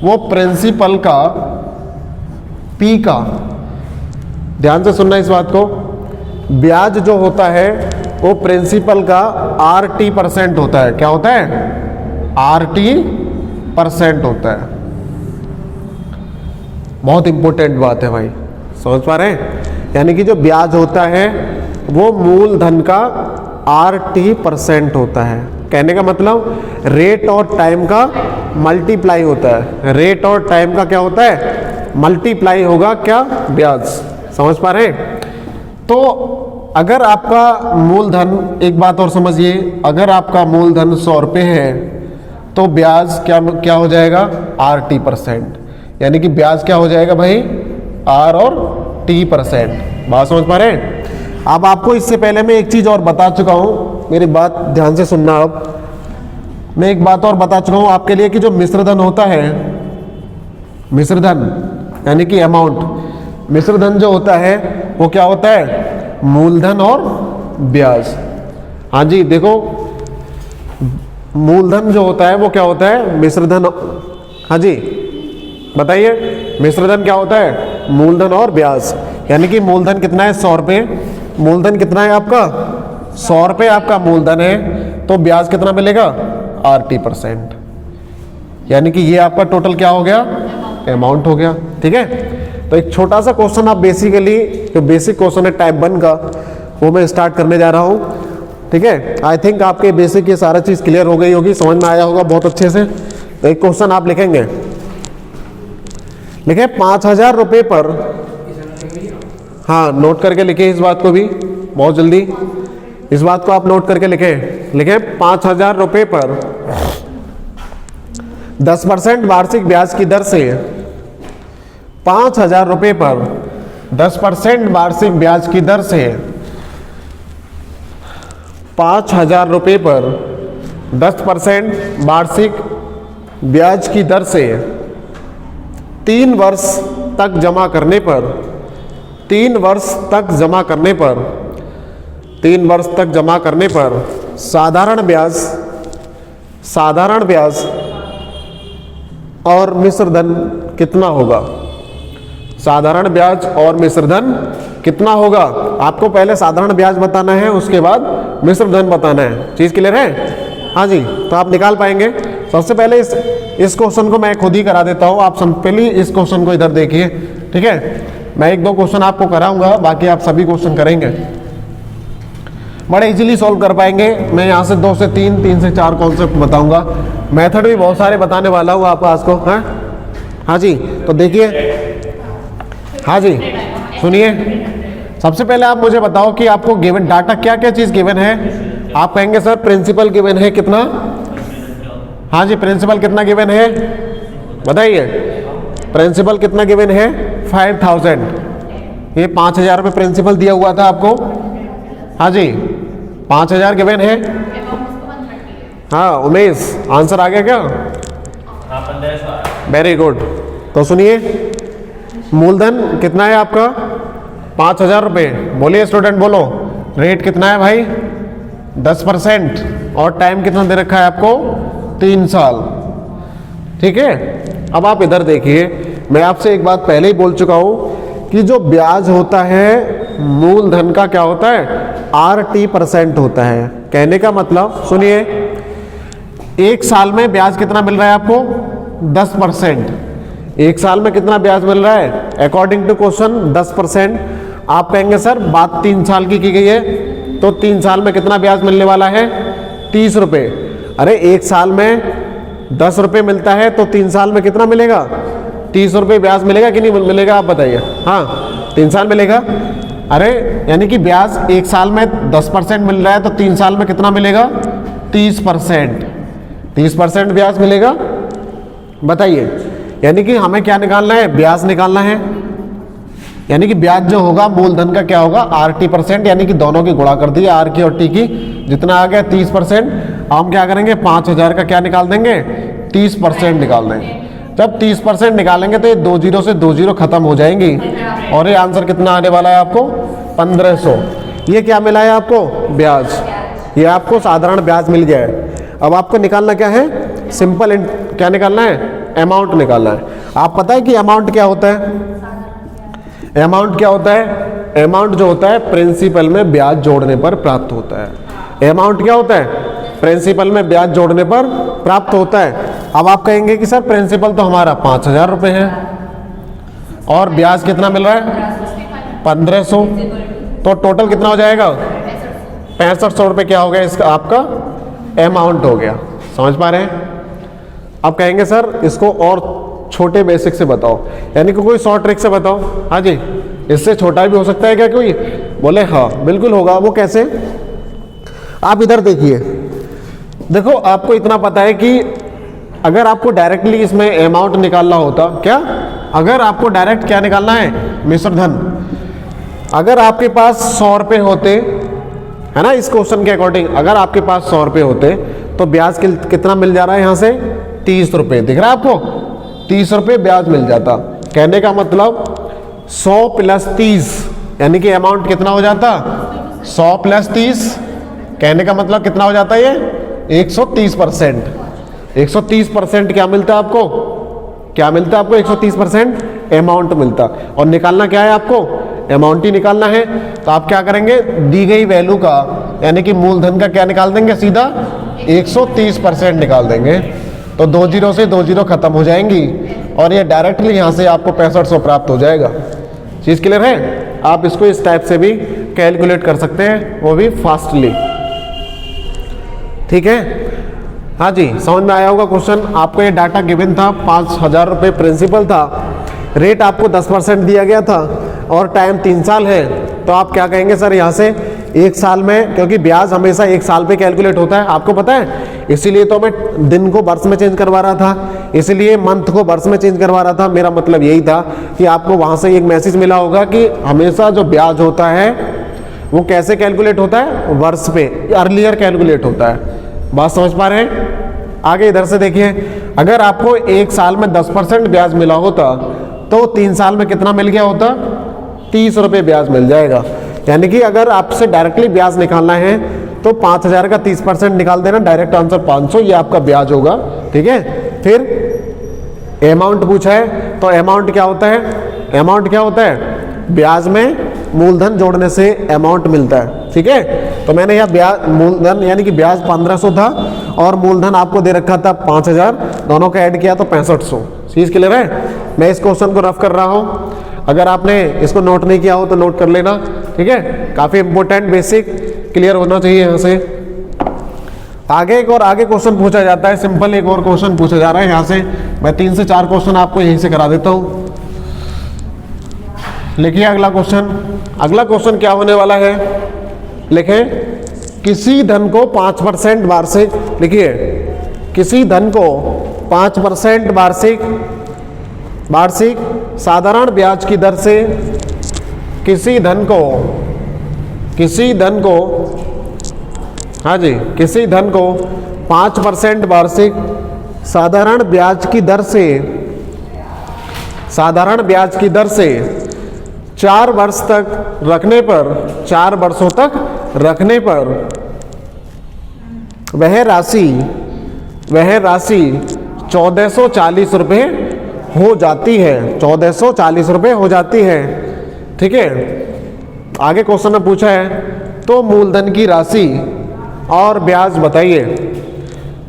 वो प्रिंसिपल का पी का, ध्यान से सुनना इस बात को, ब्याज जो होता है वो प्रिंसिपल का RT% होता है। क्या होता है? RT% होता है। बहुत इंपॉर्टेंट बात है भाई, समझ पा रहे हैं? यानी कि जो ब्याज होता है वो मूलधन का RT% होता है। कहने का मतलब रेट और टाइम का मल्टीप्लाई होता है। रेट और टाइम का क्या होता है? मल्टीप्लाई होगा क्या? ब्याज। समझ पा रहे हैं? तो अगर आपका मूलधन, एक बात और समझिए, अगर आपका मूलधन 100 रुपये है तो ब्याज क्या हो जाएगा? RT%, यानी कि ब्याज क्या हो जाएगा भाई? R और T%। बात समझ पा रहे हैं? अब आपको इससे पहले मैं एक चीज और बता चुका हूं, मेरी बात ध्यान से सुनना। अब मैं एक बात और बता चुका हूं आपके लिए कि जो मिश्रधन होता है, मिश्रधन यानी कि अमाउंट, मिश्रधन जो होता है वो क्या होता है? मूलधन और ब्याज। हाँ जी, देखो, मूलधन जो होता है वो क्या होता है? मिश्रधन। हाँ जी बताइए, मिश्रधन क्या होता है? मूलधन और ब्याज। यानी कि मूलधन कितना है? 100 रुपये। मूलधन कितना है आपका? 100 रुपये आपका मूलधन है, तो ब्याज कितना मिलेगा? RT%। यानी कि ये आपका टोटल क्या हो गया? अमाउंट हो गया। ठीक है, तो एक छोटा सा क्वेश्चन आप बेसिकली, जो बेसिक क्वेश्चन है टाइप 1 का, वो मैं स्टार्ट करने जा रहा हूँ। ठीक है, आई थिंक आपके बेसिक ये सारा चीज़ क्लियर हो गई होगी, समझ में आया होगा बहुत अच्छे से। तो एक क्वेश्चन आप लिखेंगे, लिखे 5,000 रुपये पर, हाँ नोट करके लिखे इस बात को भी बहुत जल्दी, इस बात को आप नोट करके लिखे 5,000 रुपये पर 10% वार्षिक ब्याज की दर से, 5,000 रुपये पर 10% वार्षिक ब्याज की दर से, 5,000 रुपये पर 10% वार्षिक ब्याज की दर से 3 वर्ष तक जमा करने पर, 3 वर्ष तक जमा करने पर, 3 वर्ष तक जमा करने पर साधारण ब्याज और मिश्र धन कितना होगा? साधारण ब्याज और मिश्र धन कितना होगा? आपको पहले साधारण ब्याज बताना है, उसके बाद मिश्र धन बताना है। चीज क्लियर है? हाँ जी, तो आप निकाल पाएंगे। सबसे पहले इस क्वेश्चन को मैं खुद ही करा देता हूँ, आप सिंपली इस क्वेश्चन को इधर देखिए। ठीक है, मैं 1-2 क्वेश्चन आपको कराऊंगा, बाकी आप सभी क्वेश्चन करेंगे, बड़े इजीली सॉल्व कर पाएंगे। मैं यहाँ से 2 से 3, 3 से 4 कॉन्सेप्ट बताऊंगा, मेथड भी बहुत सारे बताने वाला हूँ आप आज को। हाँ जी, तो देखिए, हाँ जी सुनिए, सबसे पहले आप मुझे बताओ कि आपको गिवन डाटा क्या क्या चीज़ गिवन है। आप कहेंगे सर प्रिंसिपल गिवन है कितना? हाँ जी, प्रिंसिपल कितना गिवन है बताइए। प्रिंसिपल कितना गिवन है? 5,000। ये 5,000 रुपये प्रिंसिपल दिया हुआ था आपको। हाँ जी, 5,000 गिवन है। हाँ उमेश, आंसर आ गया क्या? Very good. तो सुनिए, मूलधन कितना है आपका? 5,000 रुपये। बोलिए स्टूडेंट, बोलो। रेट कितना है भाई? 10%। और टाइम कितना दे रखा है आपको? 3 साल। ठीक है, अब आप इधर देखिए, मैं आपसे एक बात पहले ही बोल चुका हूं कि जो ब्याज होता है मूलधन का क्या होता है? RT% होता है। कहने का मतलब सुनिए, 1 साल में ब्याज कितना मिल रहा है आपको? 10%। 1 साल में कितना ब्याज मिल रहा है? According to question 10%। आप कहेंगे सर बात 3 साल की गई है, तो 3 साल में कितना ब्याज मिलने वाला है? 30 रुपये। अरे 1 साल में 10 रुपये मिलता है, तो 3 साल में कितना मिलेगा? 30 रुपये ब्याज मिलेगा कि नहीं मिलेगा? आप बताइए। हाँ 3 साल मिलेगा। अरे यानी कि ब्याज 1 साल में 10% मिल रहा है, तो 3 साल में कितना मिलेगा? 30%। 30% ब्याज मिलेगा। बताइए, यानी कि हमें क्या निकालना है? ब्याज निकालना है। यानी कि ब्याज जो होगा मूलधन का क्या होगा? RT%, यानी कि दोनों की गुणा कर दिया, R की और T की, जितना आ गया 30%। हम क्या करेंगे? 5,000 का क्या निकाल देंगे? 30% निकाल देंगे। जब 30% निकालेंगे तो ये 2 जीरो से 2 जीरो खत्म हो जाएंगी, और ये आंसर कितना आने वाला है आपको? 1,500। ये क्या मिला है आपको? ब्याज। ये आपको साधारण ब्याज मिल गया है। अब आपको निकालना क्या है? सिंपल क्या निकालना है? अमाउंट निकालना है। आप पता है कि अमाउंट क्या होता है? अमाउंट क्या होता है? अमाउंट जो होता है प्रिंसिपल में ब्याज जोड़ने पर प्राप्त होता है। अमाउंट क्या होता है? प्रिंसिपल में ब्याज जोड़ने पर प्राप्त होता है। अब आप कहेंगे कि सर प्रिंसिपल तो हमारा 5,000 रुपये है और ब्याज कितना मिल रहा है? 1,500। तो टोटल कितना हो जाएगा? 6500 रुपये क्या हो गया? इसका आपका अमाउंट हो गया। समझ पा रहे हैं? अब कहेंगे सर इसको और छोटे बेसिक से बताओ, यानी कि कोई शॉर्ट ट्रिक से बताओ। हाँ जी, इससे छोटा भी हो सकता है क्या कोई? बोले हाँ बिल्कुल होगा। वो कैसे? आप इधर देखिए, देखो आपको इतना पता है कि अगर आपको डायरेक्टली इसमें अमाउंट निकालना होता, क्या अगर आपको डायरेक्ट क्या निकालना है? मिश्र धन। अगर आपके पास 100 रुपये होते, है ना, इस क्वेश्चन के अकॉर्डिंग अगर आपके पास 100 रुपये होते तो ब्याज कितना मिल जा रहा है यहाँ से? 30 रुपये। दिख रहा है आपको? 30 रुपये ब्याज मिल जाता। कहने का मतलब 100 + 30, यानी कि अमाउंट कितना हो जाता? 100 + 30। कहने का मतलब कितना हो जाता है? ये 130%। 130% क्या मिलता है आपको? क्या मिलता है आपको? 130% अमाउंट मिलता। और निकालना क्या है आपको? अमाउंट ही निकालना है। तो आप क्या करेंगे? दी गई वैल्यू का, यानी कि मूलधन का क्या निकाल देंगे? सीधा 130% निकाल देंगे। तो 2 जीरो से 2 जीरो खत्म हो जाएंगी, और ये डायरेक्टली यहाँ से आपको 6500 प्राप्त हो जाएगा। चीज़ क्लियर है? आप इसको इस टाइप से भी कैलकुलेट कर सकते हैं, वो भी फास्टली। ठीक है, हाँ जी, समझ में आया होगा क्वेश्चन। आपको ये डाटा गिवन था, 5000 रुपये प्रिंसिपल था, रेट आपको 10% दिया गया था और टाइम 3 साल है, तो आप क्या कहेंगे सर यहाँ से 1 साल में, क्योंकि ब्याज हमेशा 1 साल पे कैलकुलेट होता है, आपको पता है, इसीलिए तो मैं दिन को वर्ष में चेंज करवा रहा था, इसीलिए मंथ को वर्ष में चेंज करवा रहा था। मेरा मतलब यही था कि आपको वहाँ से एक मैसेज मिला होगा कि हमेशा जो ब्याज होता है वो कैसे कैलकुलेट होता है, वर्ष पे, अर्लियर कैलकुलेट होता है। बात समझ पा रहे हैं? आगे इधर से देखिए, अगर आपको 1 साल में 10% ब्याज मिला होता तो 3 साल में कितना मिल गया होता, 30 रुपये ब्याज मिल जाएगा। यानी कि अगर आपसे डायरेक्टली ब्याज निकालना है तो 5000 का 30% निकाल देना, डायरेक्ट आंसर 500, ये आपका ब्याज होगा। ठीक है, फिर अमाउंट पूछा है, तो अमाउंट क्या होता है? अमाउंट क्या होता है? ब्याज में मूलधन जोड़ने से अमाउंट मिलता है। ठीक है, तो मैंने यहाँ ब्याज मूलधन यानी कि ब्याज 1500 था और मूलधन आपको दे रखा था 5000, दोनों का ऐड किया तो 6500। चीज़ क्लियर है? मैं इस क्वेश्चन को रफ कर रहा हूँ, अगर आपने इसको नोट नहीं किया हो तो नोट कर लेना। ठीक है, काफ़ी इंपॉर्टेंट बेसिक क्लियर होना चाहिए। यहाँ से आगे एक और आगे क्वेश्चन पूछा जाता है, सिंपल एक और क्वेश्चन पूछा जा रहा है। यहाँ से मैं 3 से 4 क्वेश्चन आपको यहीं से करा देता हूँ। लिखिए अगला क्वेश्चन। अगला क्वेश्चन क्या होने वाला है, लिखें, किसी धन को 5% वार्षिक, लिखिए, किसी धन को 5% वार्षिक साधारण ब्याज की दर से, किसी धन को हाँ जी, किसी धन को 5% वार्षिक साधारण ब्याज की दर से 4 वर्ष तक रखने पर, 4 वर्षों तक रखने पर वह राशि 1440 रुपये हो जाती है। 1440 रुपये हो जाती है। ठीक है, आगे क्वेश्चन में पूछा है, तो मूलधन की राशि और ब्याज बताइए।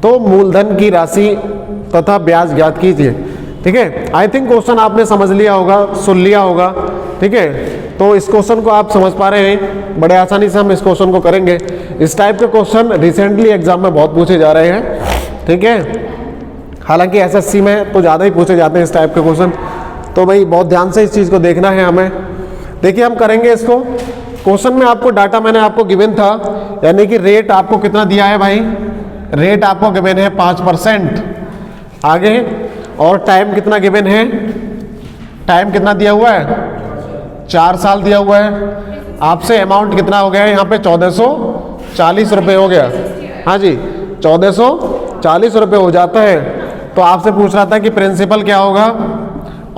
तो मूलधन की राशि तथा ब्याज ज्ञात कीजिए। ठीक है, आई थिंक क्वेश्चन आपने समझ लिया होगा, सुन लिया होगा। ठीक है, तो इस क्वेश्चन को आप समझ पा रहे हैं, बड़े आसानी से हम इस क्वेश्चन को करेंगे। इस टाइप के क्वेश्चन रिसेंटली एग्जाम में बहुत पूछे जा रहे हैं। ठीक है, हालांकि एसएससी में तो ज़्यादा ही पूछे जाते हैं इस टाइप के क्वेश्चन, तो भाई बहुत ध्यान से इस चीज़ को देखना है हमें। देखिए हम करेंगे इसको। क्वेश्चन में आपको डाटा मैंने आपको गिवन था, यानी कि रेट आपको कितना दिया है भाई, रेट आपको गिवन है 5%। आगे और टाइम कितना गिवन है, टाइम कितना दिया हुआ है, 4 साल दिया हुआ है। आपसे अमाउंट कितना हो गया है यहाँ पे, 1440 रुपये हो गया। हाँ जी, 1440 रुपये हो जाता है। तो आपसे पूछ रहा था कि प्रिंसिपल क्या होगा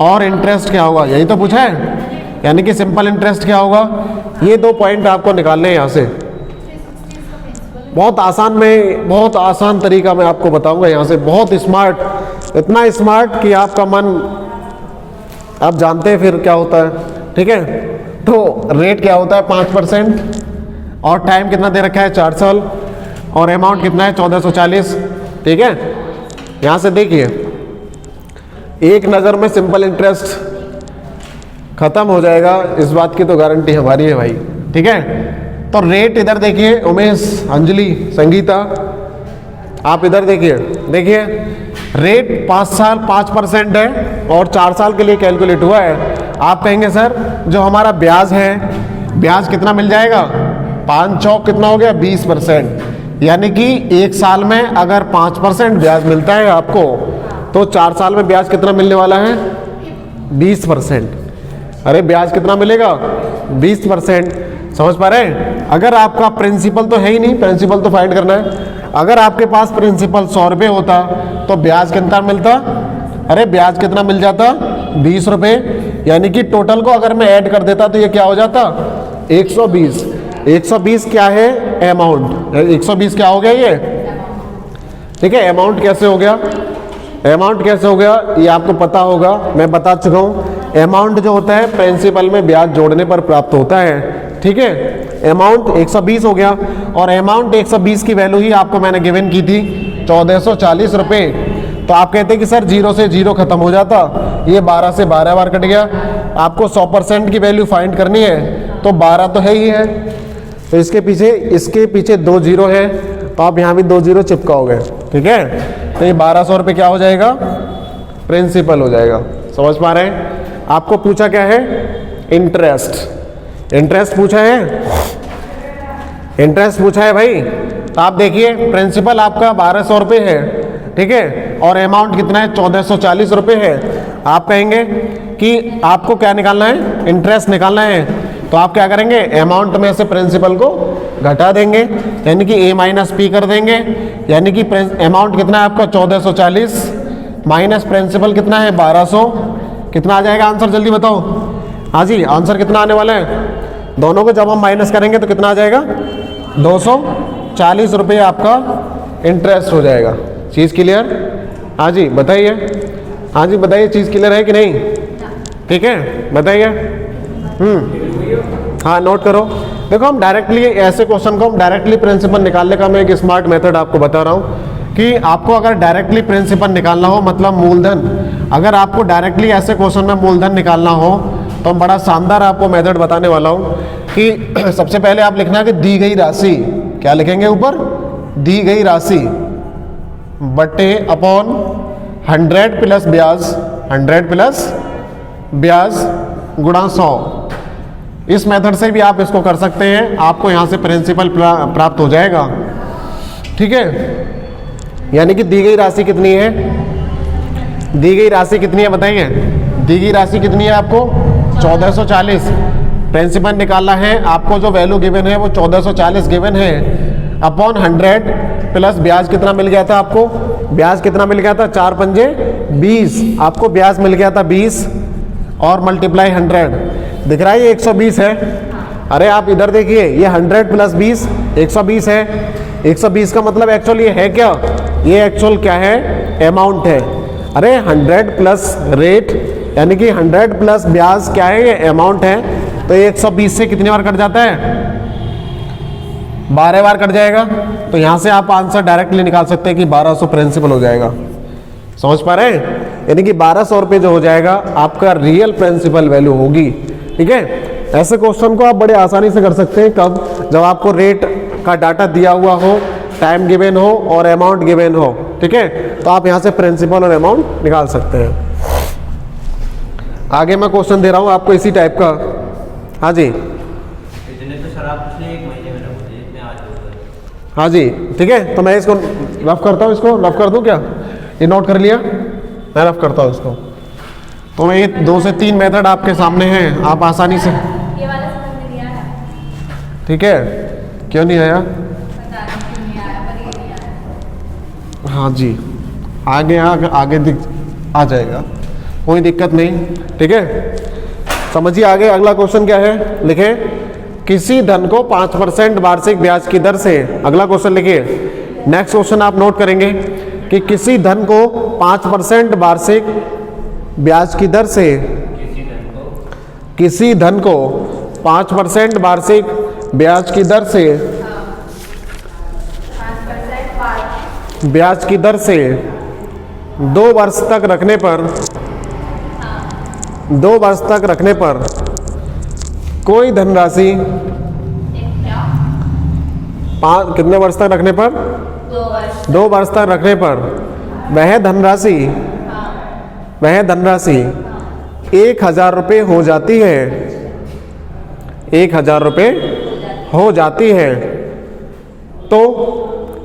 और इंटरेस्ट क्या होगा, यही तो पूछा है, यानी कि सिंपल इंटरेस्ट क्या होगा। ये 2 पॉइंट आपको निकालने हैं यहाँ से। बहुत आसान तरीका मैं आपको बताऊंगा यहाँ से, बहुत स्मार्ट, इतना स्मार्ट कि आपका मन, आप जानते हैं फिर क्या होता है। ठीक है, तो रेट क्या होता है 5% और टाइम कितना दे रखा है 4 साल और अमाउंट कितना है 1440। ठीक है, यहाँ से देखिए, एक नज़र में सिंपल इंटरेस्ट खत्म हो जाएगा, इस बात की तो गारंटी हमारी है भाई। ठीक है, तो रेट इधर देखिए, उमेश, अंजलि, संगीता, आप इधर देखिए, रेट 5% है और 4 साल के लिए कैलकुलेट हुआ है। आप कहेंगे सर जो हमारा ब्याज है, ब्याज कितना मिल जाएगा, 5 चौक कितना हो गया 20%, यानी कि 1 साल में अगर 5% ब्याज मिलता है आपको, तो 4 साल में ब्याज कितना मिलने वाला है 20%। अरे ब्याज कितना मिलेगा 20%। समझ पा रहे हैं? अगर आपका प्रिंसिपल तो है ही नहीं, प्रिंसिपल तो फाइंड करना है। अगर आपके पास प्रिंसिपल 100 रुपये होता तो ब्याज कितना मिलता, अरे ब्याज कितना मिल जाता 20 रुपये, यानी कि टोटल को अगर मैं ऐड कर देता तो ये क्या हो जाता 120। 120 क्या है अमाउंट, 120 क्या हो गया ये। ठीक है, अमाउंट कैसे हो गया, अमाउंट कैसे हो गया ये आपको पता होगा, मैं बता चुका हूँ। अमाउंट जो होता है प्रिंसिपल में ब्याज जोड़ने पर प्राप्त होता है। ठीक है, अमाउंट 120 हो गया और अमाउंट 120 की वैल्यू ही आपको मैंने गिवन की थी 1440 रुपये। तो आप कहते हैं कि सर 0 से 0 खत्म हो जाता, ये 12 से 12 बार कट गया, आपको 100% की वैल्यू फाइंड करनी है तो 12 तो है ही है, तो इसके पीछे 2 0 है, तो आप यहाँ भी 2 0 चिपकाओगे, ठीक है। तो ये 1200 रुपये क्या हो जाएगा, प्रिंसिपल हो जाएगा। समझ पा रहे हैं। आपको पूछा क्या है, इंटरेस्ट पूछा है, इंटरेस्ट पूछा है भाई। तो आप देखिए प्रिंसिपल आपका 1200 रुपये है, ठीक है, और अमाउंट कितना है, 1440 रुपये है। आप कहेंगे कि आपको क्या निकालना है, इंटरेस्ट निकालना है, तो आप क्या करेंगे, अमाउंट में से प्रिंसिपल को घटा देंगे, यानी कि a माइनस पी कर देंगे, यानी कि अमाउंट कितना है आपका 1440 माइनस प्रिंसिपल कितना है 1200, कितना आ जाएगा आंसर, जल्दी बताओ। हाँ जी, आंसर कितना आने वाला है, दोनों को जब हम माइनस करेंगे तो कितना आ जाएगा, 240 रुपये आपका इंटरेस्ट हो जाएगा। चीज़ क्लियर? हाँ जी बताइए, हाँ जी बताइए, चीज़ क्लियर है कि नहीं, ठीक है बताइए। हाँ नोट करो। देखो हम डायरेक्टली ऐसे क्वेश्चन को हम डायरेक्टली प्रिंसिपल निकालने का मैं एक स्मार्ट मेथड आपको बता रहा हूँ कि आपको अगर डायरेक्टली प्रिंसिपल निकालना हो, मतलब मूलधन, अगर आपको डायरेक्टली ऐसे क्वेश्चन में मूलधन निकालना हो तो हम बड़ा शानदार आपको मेथड बताने वाला हूँ कि सबसे पहले आप लिखना कि दी गई राशि, क्या लिखेंगे ऊपर, दी गई राशि बटे अपॉन 100 प्लस ब्याज, 100 प्लस ब्याज गुणा 100। इस मेथड से भी आप इसको कर सकते हैं, आपको यहाँ से प्रिंसिपल प्राप्त हो जाएगा, ठीक है। यानी कि दी गई राशि कितनी है, दी गई राशि कितनी है बताइए, दी गई राशि कितनी है आपको 1440, प्रिंसिपल निकालना है, आपको जो वैल्यू गिवन है वो 1440 गिवन है, अपॉन 100 प्लस ब्याज कितना मिल गया था आपको, ब्याज कितना मिल गया था, 4 पंजे 20, आपको ब्याज मिल गया था 20 और मल्टीप्लाई 100, दिख रहा है ये 120 है। अरे आप इधर देखिए, ये 100 प्लस 20 120 है, 120 का मतलब एक्चुअल ये है क्या, ये एक्चुअल क्या है, अमाउंट है। अरे 100 प्लस रेट यानी कि 100 प्लस ब्याज क्या है, ये अमाउंट है। तो 120 से कितनी बार कट जाता है, 12 बार कट जाएगा। तो यहाँ से आप आंसर डायरेक्टली निकाल सकते हैं कि 1200 प्रिंसिपल हो जाएगा। समझ पा रहे हैं, यानी कि 1200 रुपये जो हो जाएगा आपका रियल प्रिंसिपल वैल्यू होगी, ठीक है। ऐसे क्वेश्चन को आप बड़े आसानी से कर सकते हैं, कब, जब आपको रेट का डाटा दिया हुआ हो, टाइम गिवन हो और अमाउंट गिवन हो, ठीक है। तो आप यहाँ से प्रिंसिपल और अमाउंट निकाल सकते हैं। आगे मैं क्वेश्चन दे रहा हूँ आपको इसी टाइप का। हाँ जी, हाँ जी ठीक है। तो मैं इसको रफ करता हूँ, इसको रफ कर दूँ क्या, ये नोट कर लिया, मैं रफ करता हूँ इसको। तो मैं ये 2 से 3 मेथड आपके सामने हैं, आप आसानी से, ये वाला समझ में नहीं आया, ठीक है, क्यों नहीं आया, पता नहीं क्यों नहीं आया, पर ये नहीं आया। हाँ जी, आगे आगे आ जाएगा, कोई दिक्कत नहीं, ठीक है। समझिए आगे अगला क्वेश्चन क्या है, लिखे किसी धन को 5% वार्षिक ब्याज की दर से, अगला क्वेश्चन लिखिए, नेक्स्ट क्वेश्चन आप नोट करेंगे कि किसी धन को 5% वार्षिक ब्याज की दर से, किसी धन को 5% वार्षिक ब्याज की दर से, 5% ब्याज की दर से 2 वर्ष तक रखने पर, 2 वर्ष तक रखने पर कोई धनराशि, कितने वर्ष तक रखने पर, 2 वर्ष तक रखने पर वह धनराशि, वह धनराशि 1000 रुपये हो जाती है, 1000 रुपये हो जाती है, तो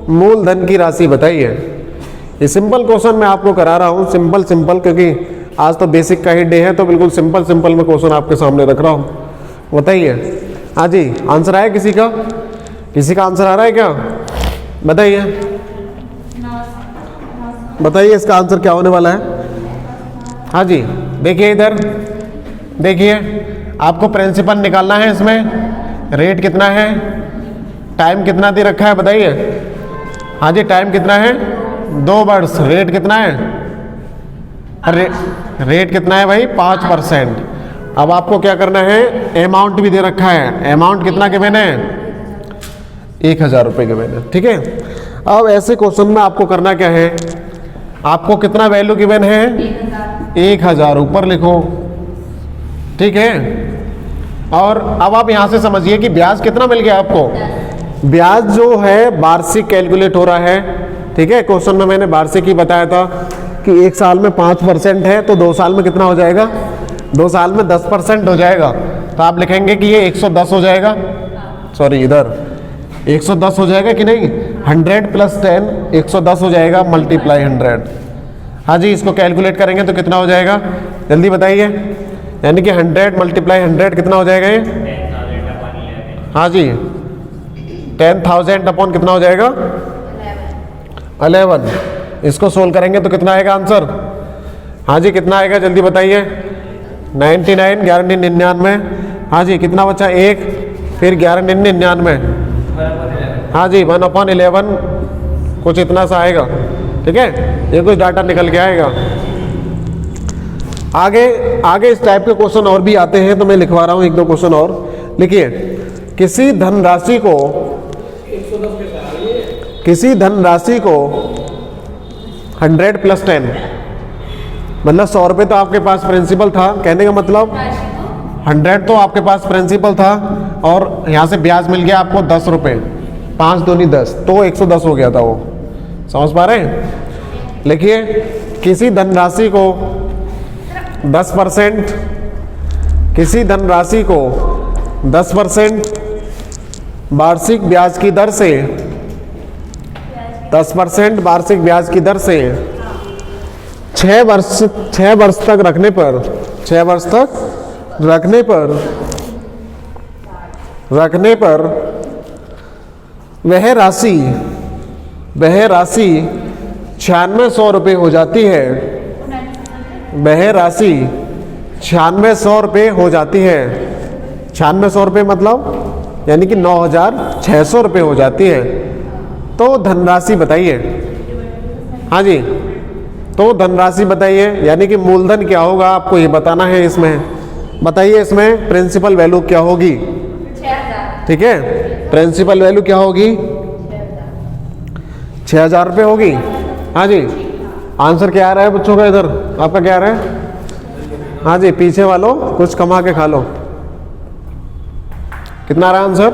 मूलधन की राशि बताइए। ये सिंपल क्वेश्चन मैं आपको करा रहा हूँ, सिंपल क्योंकि आज तो बेसिक का ही डे है, तो बिल्कुल सिंपल में क्वेश्चन आपके सामने रख रहा हूँ। बताइए, हाँ जी आंसर आया किसी का, किसी का आंसर आ रहा है क्या, बताइए, बताइए इसका आंसर क्या होने वाला है। हाँ जी देखिए इधर, देखिए आपको प्रिंसिपल निकालना है, इसमें रेट कितना है, टाइम कितना दे रखा है बताइए। हाँ जी टाइम कितना है, 2 वर्ष, रेट कितना है, रेट कितना है भाई 5%। अब आपको क्या करना है, अमाउंट भी दे रखा है, अमाउंट कितना गिवन है, 1000 रुपये गिवन है, ठीक है। अब ऐसे क्वेश्चन में आपको करना क्या है, आपको कितना वैल्यू गिवन है? 1000 ऊपर लिखो, ठीक है। और अब आप यहां से समझिए कि ब्याज कितना मिल गया आपको। ब्याज जो है वार्षिक कैलकुलेट हो रहा है, ठीक है। क्वेश्चन में मैंने वार्षिक ही बताया था कि 1 साल में 5% है, तो 2 साल में कितना हो जाएगा? 2 साल में 10% हो जाएगा। तो आप लिखेंगे कि ये 110 हो जाएगा, सॉरी इधर 110 हो जाएगा कि नहीं? 100 + 10 110 हो जाएगा, मल्टीप्लाई 100। हाँ जी, इसको कैलकुलेट करेंगे तो कितना हो जाएगा? जल्दी बताइए। यानी कि 100 × 100 कितना हो जाएगा ये? हाँ जी, 10,000 अपॉन कितना हो जाएगा? 11। इसको सोल्व करेंगे तो कितना आएगा आंसर? हाँ जी, कितना आएगा जल्दी बताइए? 99, 11 99। हाँ जी, कितना बचा? 1, फिर 11 99। हाँ जी, 1/11 कुछ इतना सा आएगा, ठीक है। ये कुछ डाटा निकल के आएगा। आगे इस टाइप के क्वेश्चन और भी आते हैं, तो मैं लिखवा रहा हूँ 1-2 क्वेश्चन और। लिखिए, किसी धनराशि को 100 + 10, मतलब 100 रुपये तो आपके पास प्रिंसिपल था, कहने का मतलब 100 तो आपके पास प्रिंसिपल था और यहाँ से ब्याज मिल गया आपको 10 रुपये, 5 दूनी 10, तो 110 हो गया था वो। समझ पा रहे हैं? लिखिए, किसी धनराशि को 10%, किसी धनराशि को 10% वार्षिक ब्याज की दर से 10% वार्षिक ब्याज की दर से 6 वर्ष तक रखने पर 6 वर्ष तक रखने पर वह राशि 9600 रुपये हो जाती है। वह राशि 9600 रुपये हो जाती है। 9600 रुपये मतलब यानी कि 9600 रुपये हो जाती है। तो धनराशि बताइए। हाँ जी, तो धनराशि बताइए, यानी कि मूलधन क्या होगा आपको ये बताना है। इसमें बताइए, इसमें प्रिंसिपल वैल्यू क्या होगी? 6000। ठीक है, प्रिंसिपल वैल्यू क्या होगी? 6000 रुपये होगी। हाँ जी, आंसर क्या आ रहा है बच्चों का? इधर आपका क्या आ रहा है? हाँ जी, पीछे वालों कुछ कमा के खा लो। कितना आ रहा है आंसर?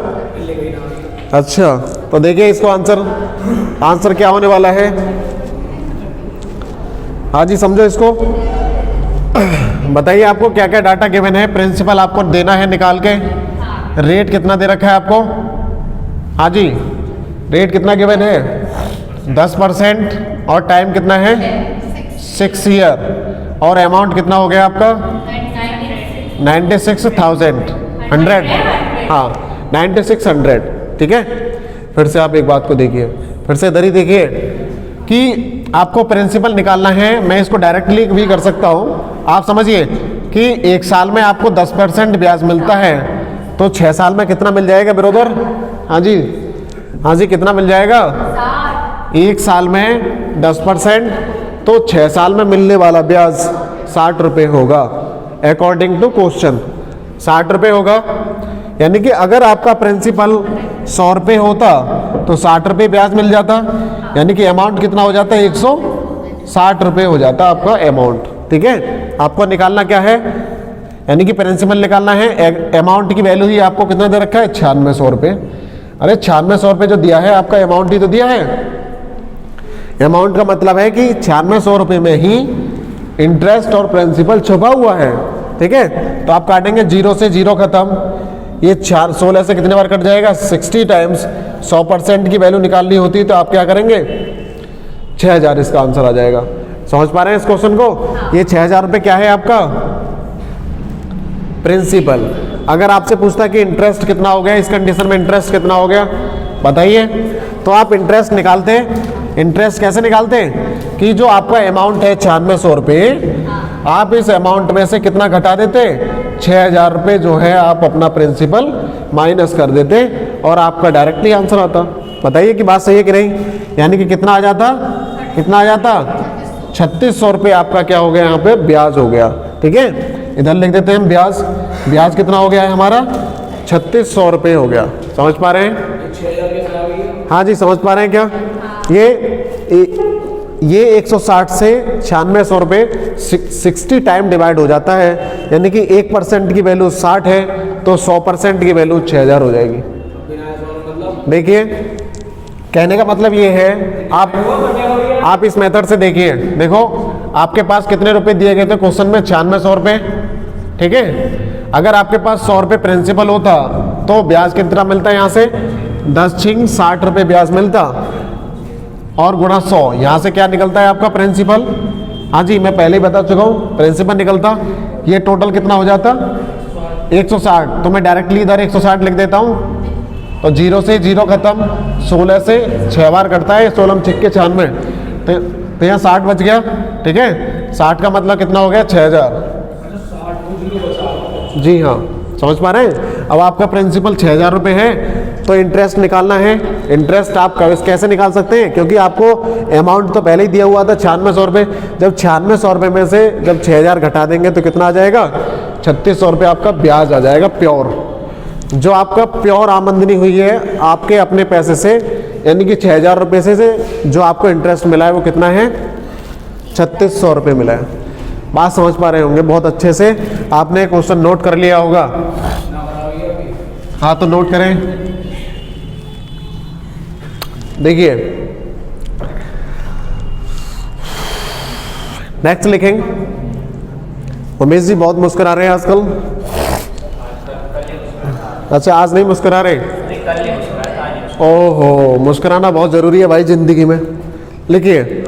अच्छा, तो देखिए इसको आंसर क्या होने वाला है। हाँ जी, समझो इसको। बताइए आपको क्या क्या डाटा गिवन है। प्रिंसिपल आपको देना है निकाल के। रेट कितना दे रखा है आपको? हाँ जी, रेट कितना गिवन है? 10%। और टाइम कितना है? 6 ईयर। और अमाउंट कितना हो गया आपका? 96,100। हाँ, 9600। ठीक है, फिर से आप एक बात को देखिए, फिर से इधर ही देखिए कि आपको प्रिंसिपल निकालना है। मैं इसको डायरेक्टली भी कर सकता हूँ। आप समझिए कि 1 साल में आपको 10% ब्याज मिलता है, तो 6 साल में कितना मिल जाएगा ब्रदर? हाँ जी, हाँ जी, कितना मिल जाएगा? 1 साल में 10%, तो 6 साल में मिलने वाला ब्याज 60 रुपये होगा। अकॉर्डिंग टू क्वेश्चन 60 रुपये होगा। यानी कि अगर आपका प्रिंसिपल 100 रुपये होता तो 60 रुपये ब्याज मिल जाता। यानी कि अमाउंट कितना हो जाता है? 160 रुपये हो जाता आपका अमाउंट। ठीक है, आपको निकालना क्या है? यानी कि प्रिंसिपल निकालना है। अमाउंट की वैल्यू ही आपको कितना दे रखा है? 9600 रुपये। अरे 9600 रुपये जो दिया है आपका अमाउंट ही तो दिया है। अमाउंट का मतलब है कि 9600 रुपये में ही इंटरेस्ट और प्रिंसिपल छुपा हुआ है। ठीक है, तो आप काटेंगे 0 से 0 खत्म। ये 16 से कितने बार कट जाएगा? 60 टाइम्स 100% की वैल्यू निकालनी होती है, तो आप क्या करेंगे? 6000 इसका आंसर आ जाएगा। समझ पा रहे हैं इस क्वेश्चन को? ये 6000 रुपये क्या है आपका? प्रिंसिपल। अगर आपसे पूछता कि इंटरेस्ट कितना हो गया, इस कंडीशन में इंटरेस्ट कितना हो गया बताइए, तो आप इंटरेस्ट निकालते। इंटरेस्ट कैसे निकालते हैं कि जो आपका अमाउंट है 9600 रुपये, आप इस अमाउंट में से कितना घटा देते? 6000 रुपये जो है आप अपना प्रिंसिपल माइनस कर देते और आपका डायरेक्टली आंसर आता। बताइए कि बात सही है कि नहीं? यानी कि कितना आ जाता? कितना आ जाता? 3600 रुपये आपका क्या हो गया? यहाँ पे ब्याज हो गया। ठीक है, इधर लिख देते हैं ब्याज। ब्याज कितना हो गया है हमारा? 3600 रुपये हो गया। समझ पा रहे हैं? हाँ जी, समझ पा रहे हैं क्या? ये 160 से 9600 रुपये 60 टाइम डिवाइड हो जाता है, यानी कि 1% की वैल्यू 60 है तो 100% की वैल्यू 6000 हो जाएगी। देखिए कहने का मतलब ये है, आप इस मेथड से देखिए, देखो आपके पास कितने रुपए दिए गए थे क्वेश्चन में, 9600 रुपये, ठीक है। अगर आपके पास 100 रुपये प्रिंसिपल होता तो ब्याज कितना मिलता है, यहाँ से 10 छिंग 60 रुपये ब्याज मिलता, और गुणा 100, यहाँ से क्या निकलता है आपका प्रिंसिपल। हाँ जी, मैं पहले ही बता चुका हूँ, प्रिंसिपल निकलता, ये टोटल कितना हो जाता 160, तो मैं डायरेक्टली इधर 160 लिख देता हूँ, तो 0 से 0 खत्म, 16 से 6 बार कटता है, 16 छिक्के 96, तो यहाँ 60 बच गया, ठीक है। 60 का मतलब कितना हो गया 6000। जी हाँ, समझ पा रहे हैं। अब आपका प्रिंसिपल 6000 रुपये है, तो इंटरेस्ट निकालना है। इंटरेस्ट आप कैसे निकाल सकते हैं, क्योंकि आपको अमाउंट तो पहले ही दिया हुआ था 9600 रुपये। जब 9600 रुपये में से जब 6000 घटा देंगे तो कितना आ जाएगा, 3600 रुपये आपका ब्याज आ जाएगा प्योर। जो आपका प्योर आमदनी हुई है आपके अपने पैसे से, यानी कि 6000 रुपये से जो आपको इंटरेस्ट मिला है वो कितना है, 3600 रुपये मिला है। बात समझ पा रहे होंगे बहुत अच्छे से। आपने क्वेश्चन नोट कर लिया होगा, हाँ तो नोट करें। देखिए नेक्स्ट लिखेंगे। उमेश जी बहुत मुस्कुरा रहे हैं आजकल। अच्छा, आज नहीं मुस्कुरा रहे? ओहो, मुस्कुराना बहुत ज़रूरी है भाई ज़िंदगी में। लिखिए,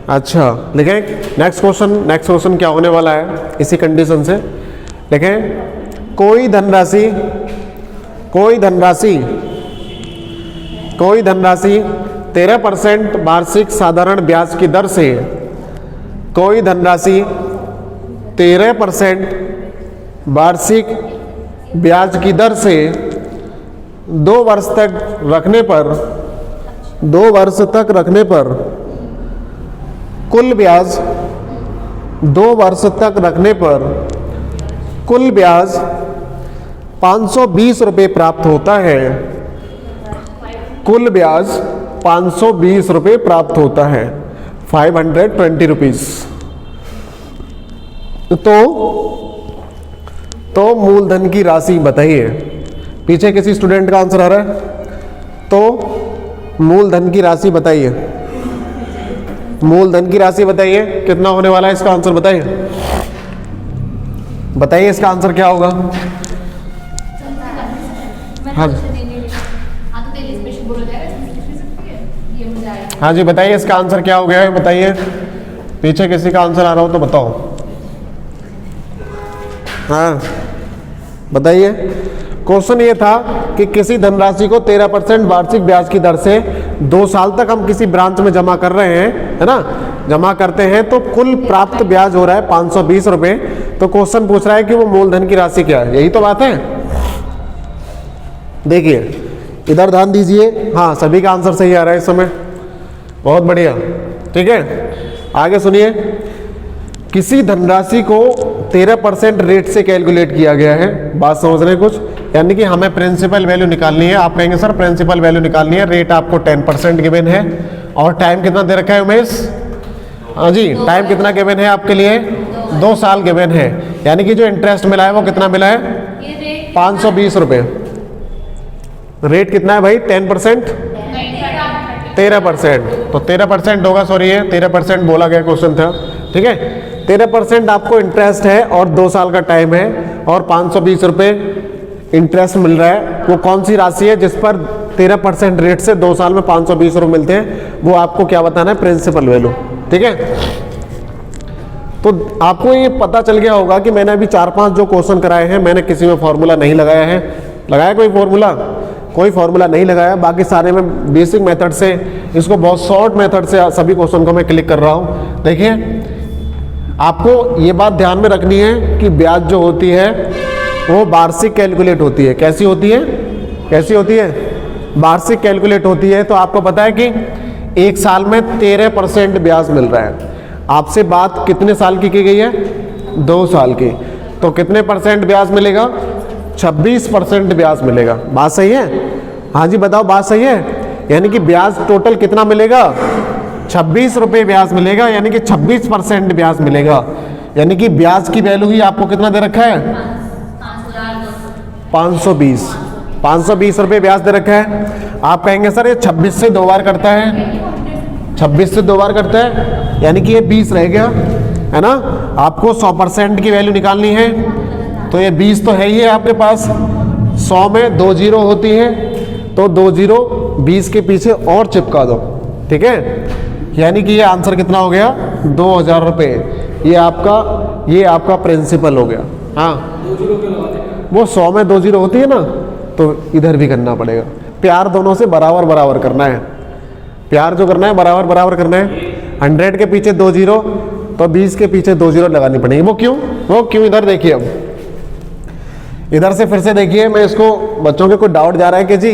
अच्छा लिखें नेक्स्ट क्वेश्चन क्या होने वाला है इसी कंडीशन से। लिखें, कोई धनराशि 13% वार्षिक साधारण ब्याज की दर से, कोई धनराशि 13% वार्षिक ब्याज की दर से 2 वर्ष तक रखने पर कुल ब्याज 2 वर्ष तक रखने पर कुल ब्याज 520 रुपये प्राप्त होता है। कुल ब्याज 520 रुपये प्राप्त होता है, 520 रुपीज। तो मूलधन की राशि बताइए। पीछे किसी स्टूडेंट का आंसर आ रहा है, तो मूलधन की राशि बताइए। मूलधन की राशि बताइए कितना होने वाला है, इसका आंसर बताइए। बताइए इसका आंसर क्या होगा। हाँ हाँ जी बताइए इसका आंसर क्या हो गया है, बताइए। पीछे किसी का आंसर आ रहा हो तो बताओ। हाँ बताइए। क्वेश्चन ये था कि किसी धनराशि को 13% वार्षिक ब्याज की दर से 2 साल तक हम किसी ब्रांच में जमा कर रहे हैं, है ना, जमा करते हैं, तो कुल प्राप्त ब्याज हो रहा है 520 रुपये। तो क्वेश्चन पूछ रहा है कि वो मूलधन की राशि क्या है, यही तो बात है। देखिए इधर ध्यान दीजिए। हाँ सभी का आंसर सही आ रहा है इस समय, बहुत बढ़िया। ठीक है, आगे सुनिए। किसी धनराशि को 13% रेट से कैलकुलेट किया गया है। बात समझ रहे हैं कुछ, यानी कि हमें प्रिंसिपल वैल्यू निकालनी है। आप कहेंगे सर प्रिंसिपल वैल्यू निकालनी है, रेट आपको 10% गिवन है, और टाइम कितना दे रखा है उमेश? हाँ जी, टाइम कितना गिवन है आपके लिए? 2 साल गिवन है। यानी कि जो इंटरेस्ट मिला है वो कितना मिला है? 520 रुपये। रेट कितना है भाई? 10%, 13%। तो 13% होगा, सॉरी ये 13% बोला गया क्वेश्चन था। ठीक है, 13% आपको इंटरेस्ट है और 2 साल का टाइम है, और 520 रुपये इंटरेस्ट मिल रहा है। वो कौन सी राशि है जिस पर 13% रेट से 2 साल में 520 रुपये मिलते हैं? वो आपको क्या बताना है? Principal value. ठीक है, तो आपको ये पता चल गया होगा कि मैंने अभी 4-5 जो क्वेश्चन कराए हैं, मैंने किसी में फॉर्मूला नहीं लगाया है। लगाया कोई फॉर्मूला? कोई फॉर्मूला नहीं लगाया। बाकी सारे में बेसिक मेथड से, इसको बहुत शॉर्ट मेथड से सभी क्वेश्चन को मैं क्लिक कर रहा हूँ। देखिए आपको ये बात ध्यान में रखनी है कि ब्याज जो होती है वो वार्षिक कैलकुलेट होती है। कैसी होती है? कैसी होती है? वार्षिक कैलकुलेट होती है। तो आपको पता है कि 1 साल में 13% ब्याज मिल रहा है। आपसे बात कितने साल की गई है? 2 साल की। तो कितने परसेंट ब्याज मिलेगा? 26% ब्याज मिलेगा। बात सही है? हाँ जी बताओ, बात सही है? यानी कि ब्याज टोटल कितना मिलेगा? 26 रुपये ब्याज मिलेगा, यानी कि 26% ब्याज मिलेगा। यानी कि ब्याज की वैल्यू ही आपको कितना दे रखा है? 520 520 रुपये ब्याज दे रखा है। आप कहेंगे सर ये 26 से 2 बार करता है, 26 से 2 बार करता है, यानी कि ये 20 रह गया, है ना। आपको 100% की वैल्यू निकालनी है, तो ये 20 तो है ही है आपके पास। 100 में 2 जीरो होती है, तो 2 जीरो 20 के पीछे और चिपका दो, ठीक है। यानी कि ये आंसर कितना हो गया? 2000 रुपये। ये आपका प्रिंसिपल हो गया। हाँ, वो 100 में 2 जीरो होती है ना, तो इधर भी करना पड़ेगा। प्यार दोनों से बराबर बराबर करना है, प्यार जो करना है बराबर बराबर करना है। 100 के पीछे 2 जीरो, तो 20 के पीछे 2 जीरो लगानी पड़ेगी। वो क्यों इधर देखिए, अब इधर से फिर से देखिए। मैं इसको, बच्चों के कोई डाउट जा रहा है कि जी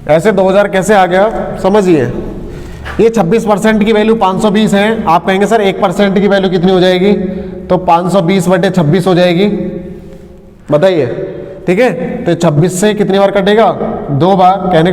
ऐसे 2000 कैसे आ गया, समझिए। ये 26% की वैल्यू 520 है। आप कहेंगे सर 1% की वैल्यू कितनी हो जाएगी? तो 520/26 हो जाएगी, बताइए, ठीक है। तो 26 से कितनी बार कटेगा? 2 बार। कहने